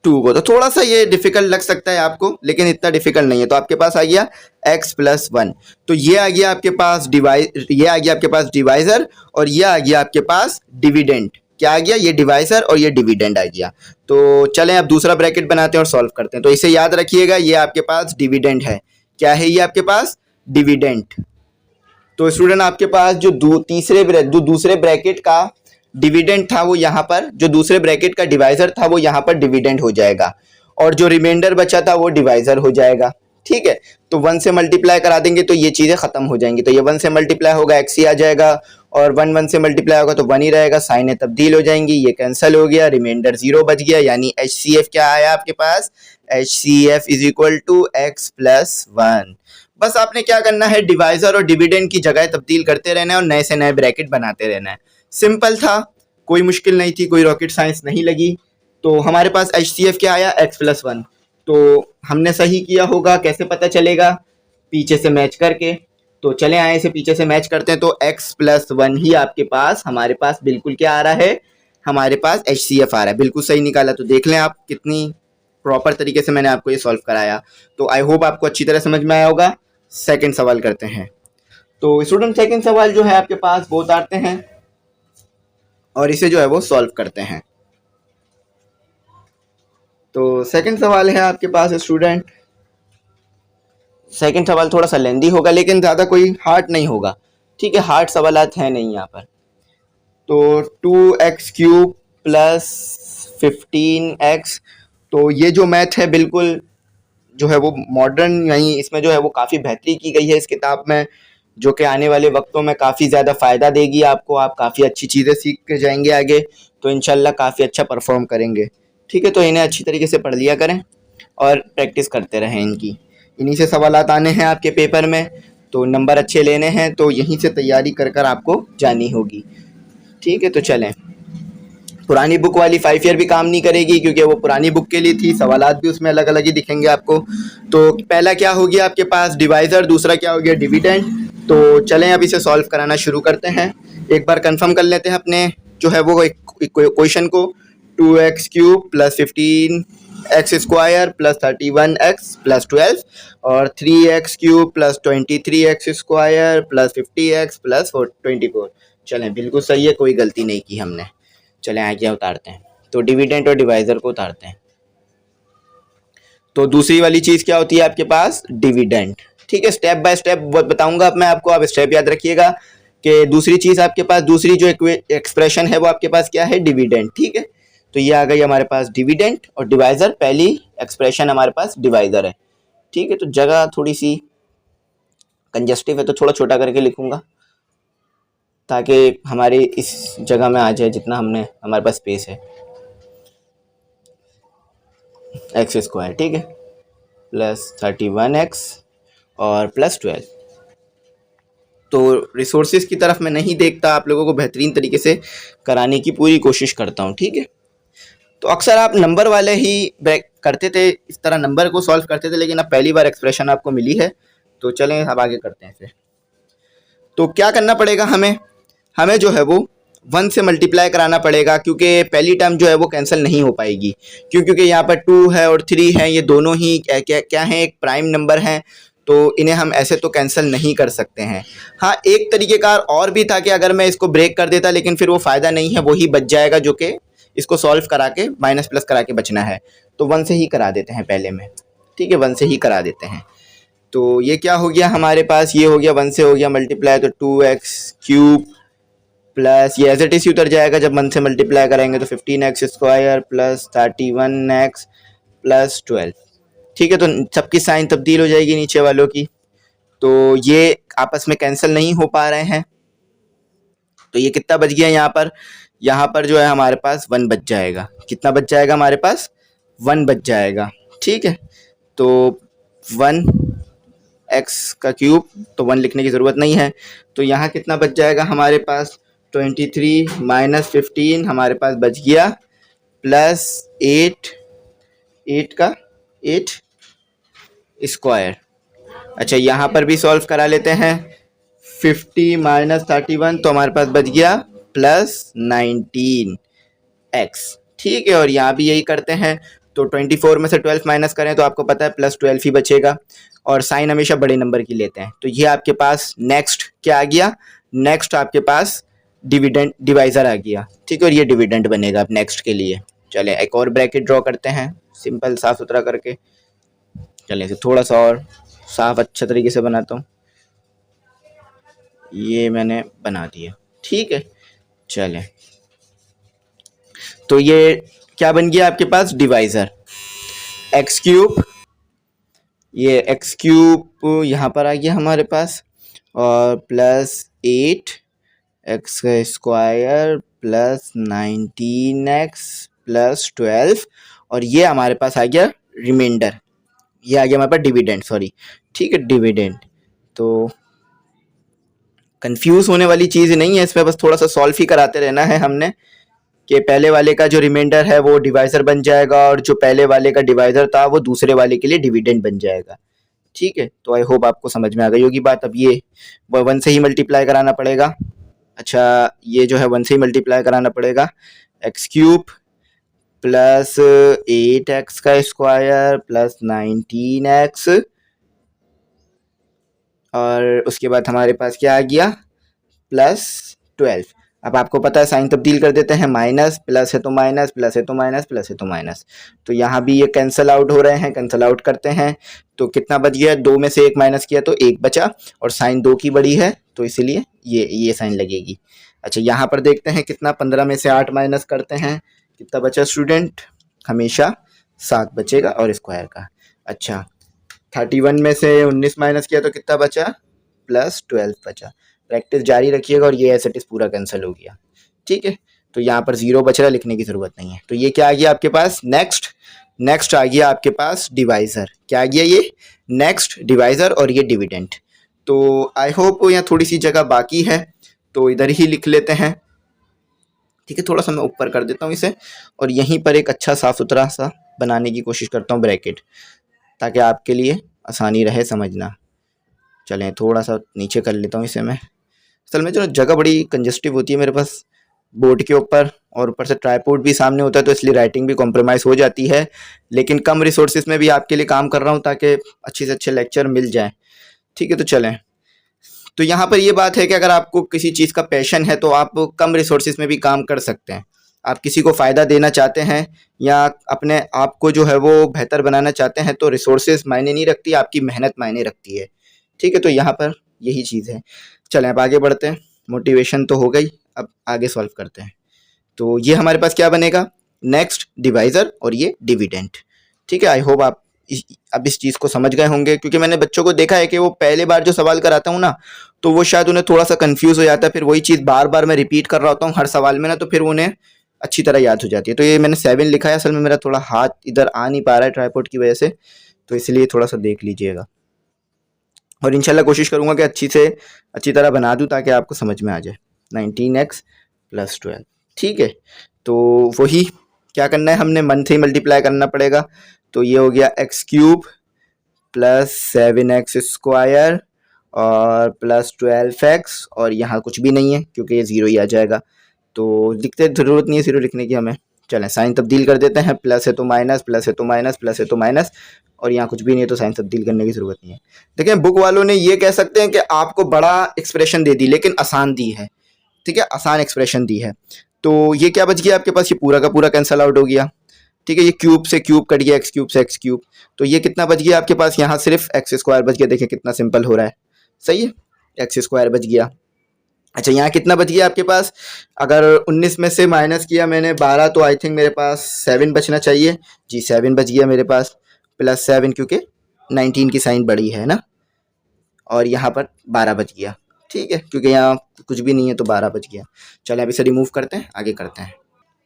[SPEAKER 1] 2 को। तो थोड़ा सा ये डिफिकल्ट लग सकता है आपको, लेकिन इतना डिफिकल्ट नहीं है। तो आपके पास आ गया x + 1। तो ये आ गया आपके पास डिवाइजर, और ये आ गया आपके पास डिविडेंड। क्या आ गया, ये डिवाइजर और ये डिविडेंड आ गया। तो चलें अब दूसरा ब्रैकेट बनाते हैं और सॉल्व करते हैं। तो इसे याद रखिएगा, ये आपके पास डिविडेंड है। क्या है ये आपके पास, डिविडेंड। तो स्टूडेंट आपके पास जो दूसरे ब्रैकेट का डिविडेंड था वो यहाँ पर, जो दूसरे ब्रैकेट का डिवाइजर था वो यहाँ पर डिविडेंड हो जाएगा, और जो रिमाइंडर बचा था वो डिवाइजर हो जाएगा। ठीक है, तो 1 से मल्टीप्लाई करा देंगे तो ये चीज़ें ख़त्म हो जाएंगी। तो ये 1 से मल्टीप्लाई होगा x ही आ जाएगा, और 1 से मल्टीप्लाई होगा तो 1 ही रहेगा, साइनें तब्दील हो जाएंगी, ये कैंसिल हो गया, रिमाइंडर 0 बच गया। यानी HCF क्या आया आपके पास, HCF = x + 1। बस आपने क्या करना है, डिवाइजर और डिविडेंड की जगह तब्दील करते रहना है और नए से नए ब्रैकेट बनाते रहना है। सिंपल था, कोई मुश्किल नहीं थी, कोई रॉकेट साइंस नहीं लगी। तो हमारे पास HCF क्या आया, x + 1। तो हमने सही किया होगा, कैसे पता चलेगा, पीछे से मैच करके। तो चले आए इसे पीछे से मैच करते हैं। तो x + 1 ही आपके पास, हमारे पास बिल्कुल क्या आ रहा है, हमारे पास HCF आ रहा है। बिल्कुल सही निकाला। तो देख लें आप कितनी प्रॉपर तरीके से मैंने आपको ये सॉल्व कराया। तो आई होप आपको अच्छी तरह समझ में आया होगा। सेकंड सवाल करते हैं। तो स्टूडेंट सेकंड सवाल जो है आपके पास वो उतारते हैं और इसे जो है वो सॉल्व करते हैं। तो सेकंड सवाल है आपके पास स्टूडेंट, सेकंड सवाल थोड़ा सा लेंदी होगा लेकिन ज़्यादा कोई हार्ड नहीं होगा। ठीक है, हार्ड सवालात हैं नहीं यहाँ पर। तो 2x³ + 15x, तो ये जो मैथ है बिल्कुल जो है वो मॉडर्न, यानी इसमें जो है वो काफ़ी बेहतरी की गई है इस किताब में, जो कि आने वाले वक्तों में काफ़ी ज़्यादा फ़ायदा देगी आपको। आप काफ़ी अच्छी चीज़ें सीख के जाएंगे आगे, तो इंशाल्लाह काफ़ी अच्छा परफॉर्म करेंगे। ठीक है, तो इन्हें अच्छी तरीके से पढ़ लिया करें और प्रैक्टिस करते रहें इनकी। इन्हीं से सवालात आने हैं आपके पेपर में, तो नंबर अच्छे लेने हैं तो यहीं से तैयारी कर कर आपको जानी होगी। ठीक है, तो चलें। पुरानी बुक वाली 5 ईयर भी काम नहीं करेगी क्योंकि वो पुरानी बुक के लिए थी, सवालात भी उसमें अलग अलग ही दिखेंगे आपको। तो पहला क्या हो गया आपके पास, डिवाइजर, दूसरा क्या हो गया, डिविडेंड। तो चलें अब इसे सॉल्व कराना शुरू करते हैं। एक बार कंफर्म कर लेते हैं अपने जो है वो इक्वेशन को 2x³ plus 15x² plus 31x plus 12 और 3x³ plus 23x² plus 50x plus 24। चलें, बिल्कुल सही है, कोई गलती नहीं की हमने। चलें आगे उतारते हैं, तो डिविडेंड और डिवाइज़र को उतारते हैं। तो दूसरी वाली चीज़ क्या होती है आपके पास? डिविडेंड। ठीक है, स्टेप बाय स्टेप बताऊंगा अब मैं आपको, आप स्टेप याद रखिएगा कि दूसरी चीज़ आपके पास, दूसरी जो एक्सप्रेशन है वो आपके पास क्या है? डिविडेंड। ठीक है, तो ये आ गई हमारे पास डिविडेंड और डिवाइज़र, पहली एक्सप्रेशन हमारे पास डिवाइज़र है। ठीक है, तो जगह थोड़ी सी कंजस्टिव है तो थोड़ा छोटा करके लिखूंगा ताकि हमारे इस जगह में आ जाए जितना हमारे पास स्पेस है। x², ठीक है, प्लस 31x और प्लस 12। तो रिसोर्सेज की तरफ मैं नहीं देखता, आप लोगों को बेहतरीन तरीके से कराने की पूरी कोशिश करता हूँ। ठीक है, तो अक्सर आप नंबर वाले ही ब्रेक करते थे, इस तरह नंबर को सॉल्व करते थे, लेकिन अब पहली बार एक्सप्रेशन आपको मिली है तो चलें अब आगे करते हैं फिर। तो क्या करना पड़ेगा हमें जो है वो 1 से मल्टीप्लाई कराना पड़ेगा, क्योंकि पहली टर्म जो है वो कैंसिल नहीं हो पाएगी। क्योंकि यहाँ पर 2 है और 3 है, ये दोनों ही क्या हैं? एक प्राइम नंबर हैं, तो इन्हें हम ऐसे तो कैंसिल नहीं कर सकते हैं। हाँ, एक तरीक़ेकार और भी था कि अगर मैं इसको ब्रेक कर देता, लेकिन फिर वो फ़ायदा नहीं है, वही बच जाएगा जो कि इसको सॉल्व करा के माइनस प्लस करा के बचना है। तो 1 से ही करा देते हैं पहले में। ठीक है, 1 से ही करा देते हैं। तो ये क्या हो गया हमारे पास? ये हो गया 1 से हो गया मल्टीप्लाई, तो 2x³ प्लस ये एज इट इज उतर जाएगा जब 1 से मल्टीप्लाई करेंगे, तो 15x² प्लस 31x प्लस 12। ठीक है, तो सबकी साइन तब्दील हो जाएगी नीचे वालों की, तो ये आपस में कैंसिल नहीं हो पा रहे हैं। तो ये कितना बच गया यहाँ पर जो है हमारे पास 1 बच जाएगा। कितना बच जाएगा हमारे पास? 1 बच जाएगा। ठीक है, तो 1x³ तो 1 लिखने की ज़रूरत नहीं है। तो यहाँ कितना बच जाएगा हमारे पास? 23 माइनस 15 हमारे पास बच गया प्लस 8 का 8² अच्छा, यहाँ पर भी सॉल्व करा लेते हैं। 50 माइनस 31 तो हमारे पास बच गया प्लस 19x। ठीक है, और यहाँ भी यही करते हैं, तो 24 में से 12 माइनस करें तो आपको पता है प्लस 12 ही बचेगा, और साइन हमेशा बड़े नंबर की लेते हैं। तो ये आपके पास नेक्स्ट क्या आ गया? नेक्स्ट आपके पास डिविडेंड डिवाइज़र आ गया। ठीक है, और ये डिविडेंड बनेगा अब नेक्स्ट के लिए। चलें एक और ब्रैकेट ड्रॉ करते हैं, सिंपल साफ सुथरा करके। चलें इसे थोड़ा सा और साफ अच्छे तरीके से बनाता हूँ। ये मैंने बना दिया। ठीक है, चलें, तो ये क्या बन गया आपके पास? डिवाइज़र। x³, ये x³ यहाँ पर आ गया हमारे पास, और plus 8x² plus 19x plus 12, और ये हमारे पास आ गया रिमाइंडर, ये आ गया हमारे पास डिविडेंड, सॉरी। ठीक है, डिविडेंड। तो कंफ्यूज होने वाली चीज़ नहीं है इसमें, बस थोड़ा सा सॉल्व ही कराते रहना है हमने, कि पहले वाले का जो रिमाइंडर है वो डिवाइज़र बन जाएगा, और जो पहले वाले का डिवाइज़र था वो दूसरे वाले के लिए डिविडेंड बन जाएगा। ठीक है, तो आई होप आपको समझ में आ गई होगी बात। अब ये 1 से ही मल्टीप्लाई कराना पड़ेगा। अच्छा, ये जो है 1 से ही मल्टीप्लाई कराना पड़ेगा। x³ plus 8x² plus 19x, और उसके बाद हमारे पास क्या आ गया? प्लस 12। अब आपको पता है साइन तब्दील कर देते हैं, माइनस प्लस है तो माइनस, प्लस है तो माइनस, प्लस है तो माइनस। तो यहाँ भी ये कैंसिल आउट हो रहे हैं, कैंसिल आउट करते हैं तो कितना बच गया? 2 में से 1 माइनस किया तो 1 बचा, और साइन 2 की बड़ी है तो इसलिए ये साइन लगेगी। अच्छा, यहाँ पर देखते हैं कितना, 15 में से 8 माइनस करते हैं, कितना बचा स्टूडेंट? हमेशा 7 बचेगा और स्क्वायर का। अच्छा, 31 में से 19 माइनस किया तो कितना बचा? प्लस 12 बचा। प्रैक्टिस जारी रखिएगा, और ये एज इट इज पूरा कैंसिल हो गया। ठीक है, तो यहाँ पर 0 बच रहा, लिखने की ज़रूरत नहीं है। तो ये क्या आ गया आपके पास? नेक्स्ट आ गया आपके पास डिवाइज़र। क्या आ गया? ये नेक्स्ट डिवाइज़र, और ये डिविडेंड। तो आई होप यहाँ थोड़ी सी जगह बाकी है, तो इधर ही लिख लेते हैं। ठीक है, थोड़ा सा मैं ऊपर कर देता हूँ इसे, और यहीं पर एक अच्छा साफ सुथरा सा बनाने की कोशिश करता हूँ ब्रैकेट, ताकि आपके लिए आसानी रहे समझना। चलें थोड़ा सा नीचे कर लेता हूँ इसे मैं। असल में जो जगह बड़ी कंजस्टिव होती है मेरे पास, बोर्ड के ऊपर, और ऊपर से ट्राइपॉड भी सामने होता है, तो इसलिए राइटिंग भी कॉम्प्रोमाइज़ हो जाती है, लेकिन कम रिसोर्सेज में भी आपके लिए काम कर रहा हूँ ताकि अच्छे से अच्छे लेक्चर मिल जाएँ। ठीक है, तो चलें। तो यहाँ पर ये बात है कि अगर आपको किसी चीज़ का पैशन है तो आप कम रिसोर्सेज में भी काम कर सकते हैं। आप किसी को फ़ायदा देना चाहते हैं या अपने आप को जो है वो बेहतर बनाना चाहते हैं, तो रिसोर्सेज मायने नहीं रखती, आपकी मेहनत मायने रखती है। ठीक है, तो यहाँ पर यही चीज़ है। चलें अब आगे बढ़ते हैं। मोटिवेशन तो हो गई, अब आगे सॉल्व करते हैं। तो ये हमारे पास क्या बनेगा, नेक्स्ट डिवाइज़र और ये डिविडेंड। ठीक है, आई होप आप अब इस चीज़ को समझ गए होंगे, क्योंकि मैंने बच्चों को देखा है कि वो पहले बार जो सवाल कराता हूँ ना, तो वो शायद उन्हें थोड़ा सा कंफ्यूज हो जाता है, फिर वही चीज़ बार बार मैं रिपीट कर रहा होता हूँ हर सवाल में ना, तो फिर उन्हें अच्छी तरह याद हो जाती है। तो ये मैंने 7 लिखा है, असल में मेरा थोड़ा हाथ इधर आ नहीं पा रहा है ट्राइपॉड की वजह से, तो इसलिए थोड़ा सा देख लीजिएगा, और इंशाल्लाह कोशिश करूँगा कि अच्छी तरह बना दूँ ताकि आपको समझ में आ जाए। 19x + 12, ठीक है। तो वही क्या करना है, हमने मन से ही मल्टीप्लाई करना पड़ेगा। तो ये हो गया x³ + 7x² और +12x, और यहाँ कुछ भी नहीं है क्योंकि ये 0 ही आ जाएगा, तो लिखते ज़रूरत नहीं है 0 लिखने की हमें। चलें साइन तब्दील कर देते हैं, प्लस है तो माइनस, प्लस है तो माइनस, प्लस है तो माइनस, और यहाँ कुछ भी नहीं है तो साइन तब्दील करने की ज़रूरत नहीं है। देखिए बुक वालों ने ये कह सकते हैं कि आपको बड़ा एक्सप्रेशन दे दी, लेकिन आसान दी है। ठीक है, आसान एक्सप्रेशन दी है। तो ये क्या बच गया आपके पास, ये पूरा का पूरा कैंसल आउट हो गया। ठीक है, ये क्यूब से क्यूब कट गया, x³ से x³, तो ये कितना बच गया आपके पास, यहाँ सिर्फ x² बच गया। देखिए कितना सिंपल हो रहा है, सही है, x² बच गया। अच्छा, यहाँ कितना बच गया आपके पास, अगर 19 में से माइनस किया मैंने 12, तो आई थिंक मेरे पास 7 बचना चाहिए। जी 7 बच गया मेरे पास, +7 क्योंकि 19 की साइन बड़ी है ना, और यहाँ पर 12 बच गया। ठीक है, क्योंकि यहाँ कुछ भी नहीं है तो 12 बच गया। चलें अब इसे रिमूव करते हैं, आगे करते हैं।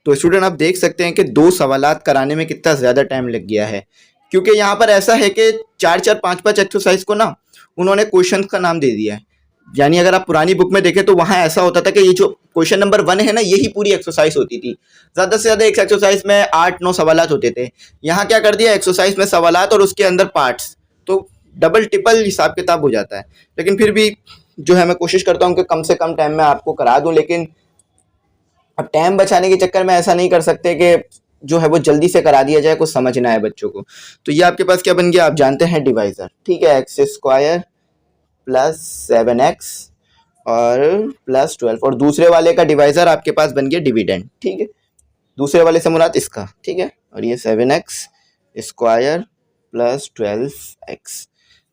[SPEAKER 1] तो स्टूडेंट आप देख सकते हैं कि 2 सवालात कराने में कितना ज़्यादा टाइम लग गया है, क्योंकि यहाँ पर ऐसा है कि 4-4 5-5 एक्सरसाइज को ना उन्होंने क्वेश्चन का नाम दे दिया है। यानी अगर आप पुरानी बुक में देखें तो वहाँ ऐसा होता था कि ये जो क्वेश्चन नंबर 1 है ना, यही पूरी एक्सरसाइज होती थी। ज़्यादा से ज़्यादा एक एक्सरसाइज में 8-9 सवालात होते थे। यहाँ क्या कर दिया, एक्सरसाइज में सवालात और उसके अंदर पार्ट्स, तो डबल टिपल हिसाब किताब हो जाता है। लेकिन फिर भी जो है मैं कोशिश करता हूँ कि कम से कम टाइम में आपको करा दूँ, लेकिन अब टाइम बचाने के चक्कर में ऐसा नहीं कर सकते कि जो है वो जल्दी से करा दिया जाए, कुछ समझ ना आए बच्चों को। तो ये आपके पास क्या बन गया, आप जानते हैं डिवाइजर। ठीक है, x² + 7x और +12, और दूसरे वाले का डिवाइजर आपके पास बन गया डिविडेंड। ठीक है, दूसरे वाले से मुराद इसका। ठीक है, और ये 7x² + 12x।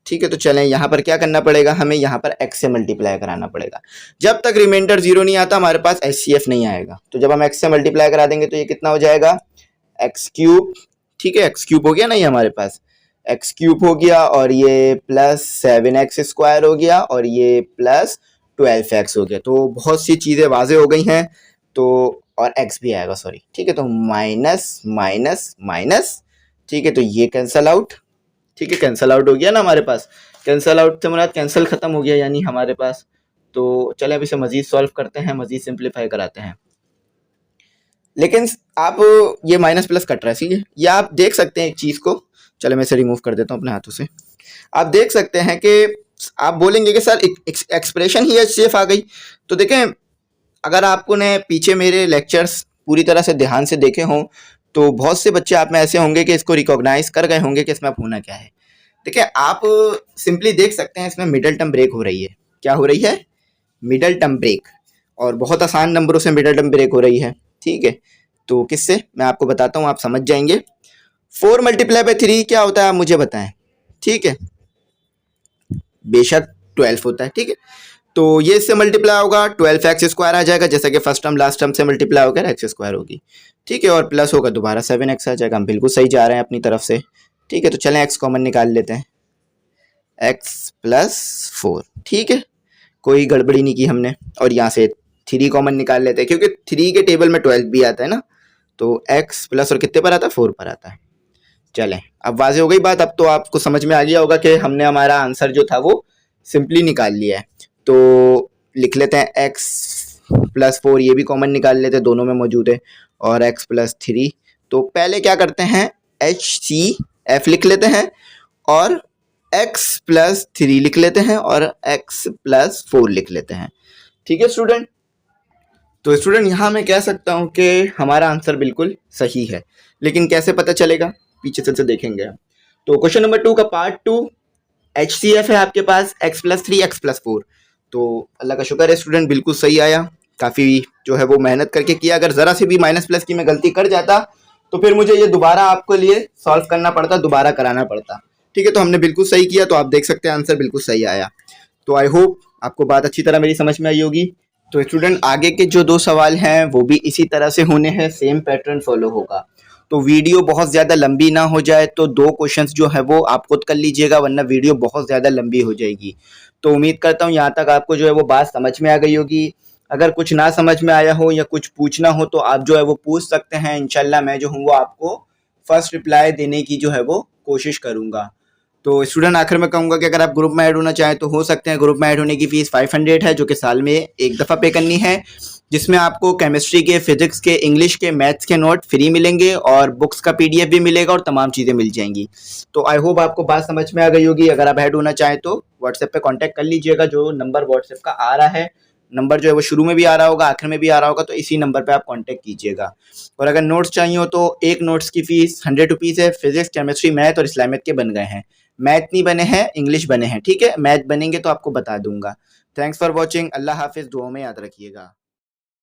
[SPEAKER 1] ठीक है, तो चलें यहाँ पर क्या करना पड़ेगा, हमें यहाँ पर x से मल्टीप्लाई कराना पड़ेगा। जब तक रिमाइंडर 0 नहीं आता हमारे पास HCF नहीं आएगा। तो जब हम x से मल्टीप्लाई करा देंगे तो ये कितना हो जाएगा, x³। ठीक है, x³ हो गया ना ये हमारे पास, x³ हो गया, और ये +7x² हो गया, और ये +12x हो गया। तो बहुत सी चीज़ें वाज़ेह हो गई हैं, तो और x भी आएगा, सॉरी। ठीक है, तो माइनस माइनस माइनस। ठीक है, तो ये कैंसल आउट। ठीक है, कैंसल आउट हो गया ना हमारे पास, कैंसल आउट से मुराद कैंसल खत्म हो गया यानी हमारे पास। तो चले अब इसे मज़ीद सॉल्व करते हैं, मज़ीद सिंप्लीफाई कराते हैं। लेकिन आप ये माइनस प्लस कट रहा है, ठीक है, ये आप देख सकते हैं एक चीज़ को। चलो मैं इसे रिमूव कर देता हूँ अपने हाथों से। आप देख सकते हैं कि आप बोलेंगे कि सर एक्सप्रेशन ही HCF आ गई। तो देखें, अगर आपको ने पीछे मेरे लेक्चर्स पूरी तरह से ध्यान से देखे हों तो बहुत से बच्चे आप में ऐसे होंगे कि इसको रिकॉग्नाइज कर गए होंगे कि इसमें अब होना क्या है। देखिए आप सिंपली देख सकते हैं इसमें मिडल टर्म ब्रेक हो रही है। क्या हो रही है, मिडल टर्म ब्रेक, और बहुत आसान नंबरों से मिडल टर्म ब्रेक हो रही है। ठीक है, तो किससे मैं आपको बताता हूँ, आप समझ जाएंगे। 4 × 3 क्या होता है आप मुझे बताएं। ठीक है, बेशक 12 होता है। ठीक है, तो ये इससे मल्टीप्लाई होगा, 12x² आ जाएगा, जैसा कि फर्स्ट टर्म लास्ट टर्म से मल्टीप्लाई होकर x² होगी। ठीक है, और प्लस होगा दोबारा 7x आ जाएगा। हम बिल्कुल सही जा रहे हैं अपनी तरफ से। ठीक है, तो चलें x कॉमन निकाल लेते हैं, x + 4। ठीक है, कोई गड़बड़ी नहीं की हमने, और यहाँ से 3 कॉमन निकाल लेते हैं, क्योंकि 3 के टेबल में 12 भी आता है ना, तो x प्लस और कितने पर आता है, 4 पर आता है। चलें अब वाज़ेह हो गई बात, अब तो आपको समझ में आ गया होगा कि हमने हमारा आंसर जो था वो सिंपली निकाल लिया है। तो लिख लेते हैं x + 4, ये भी कॉमन निकाल लेते हैं, दोनों में मौजूद है, और x + 3। तो पहले क्या करते हैं, HCF लिख लेते हैं, और x + 3 लिख लेते हैं, और x + 4 लिख लेते हैं। ठीक है स्टूडेंट, तो स्टूडेंट यहाँ मैं कह सकता हूँ कि हमारा आंसर बिल्कुल सही है, लेकिन कैसे पता चलेगा, पीछे से देखेंगे हम। तो क्वेश्चन नंबर 2 का पार्ट 2 HCF है आपके पास x+3 x+4। तो अल्लाह का शुक्र है स्टूडेंट, बिल्कुल सही आया। काफ़ी जो है वो मेहनत करके किया। अगर ज़रा सी भी माइनस प्लस की मैं गलती कर जाता तो फिर मुझे ये दोबारा आपके लिए सॉल्व करना पड़ता, दोबारा कराना पड़ता। ठीक है, तो हमने बिल्कुल सही किया, तो आप देख सकते हैं आंसर बिल्कुल सही आया। तो आई होप आपको बात अच्छी तरह मेरी समझ में आई होगी। तो स्टूडेंट आगे के जो 2 सवाल हैं वो भी इसी तरह से होने हैं, सेम पैटर्न फॉलो होगा। तो वीडियो बहुत ज़्यादा लंबी ना हो जाए तो 2 क्वेश्चंस जो है वो आप खुद कर लीजिएगा, वरना वीडियो बहुत ज़्यादा लंबी हो जाएगी। तो उम्मीद करता हूँ यहाँ तक आपको जो है वो बात समझ में आ गई होगी। अगर कुछ ना समझ में आया हो या कुछ पूछना हो तो आप जो है वो पूछ सकते हैं। इंशाल्लाह मैं जो हूँ वो आपको फर्स्ट रिप्लाई देने की जो है वो कोशिश करूँगा। तो स्टूडेंट आखिर में कहूँगा कि अगर आप ग्रुप में ऐड होना चाहें तो हो सकते हैं। ग्रुप में ऐड होने की फ़ीस 500 है, जो कि साल में एक दफ़ा पे करनी है, जिसमें आपको केमिस्ट्री के, फिजिक्स के, इंग्लिश के, मैथ्स के नोट फ्री मिलेंगे और बुक्स का PDF भी मिलेगा और तमाम चीज़ें मिल जाएंगी। तो आई होप आपको बात समझ में आ गई होगी। अगर आप ऐड होना चाहें तो व्हाट्सएप पे कांटेक्ट कर लीजिएगा। जो नंबर व्हाट्सएप का आ रहा है, नंबर जो है वो शुरू में भी आ रहा होगा, आखिर में भी आ रहा होगा, तो इसी नंबर पे आप कांटेक्ट कीजिएगा। और अगर नोट्स चाहिए हो तो एक नोट्स की फ़ीस 100 रुपीज़ है। फिजिक्स, केमिस्ट्री, मैथ और इस्लामिक के बन गए हैं। मैथ नहीं बने हैं, इंग्लिश बने हैं। ठीक है, मैथ बनेंगे तो आपको बता दूंगा। Thanks for watching. अल्लाह हाफिज़, दुआओं में याद रखिएगा।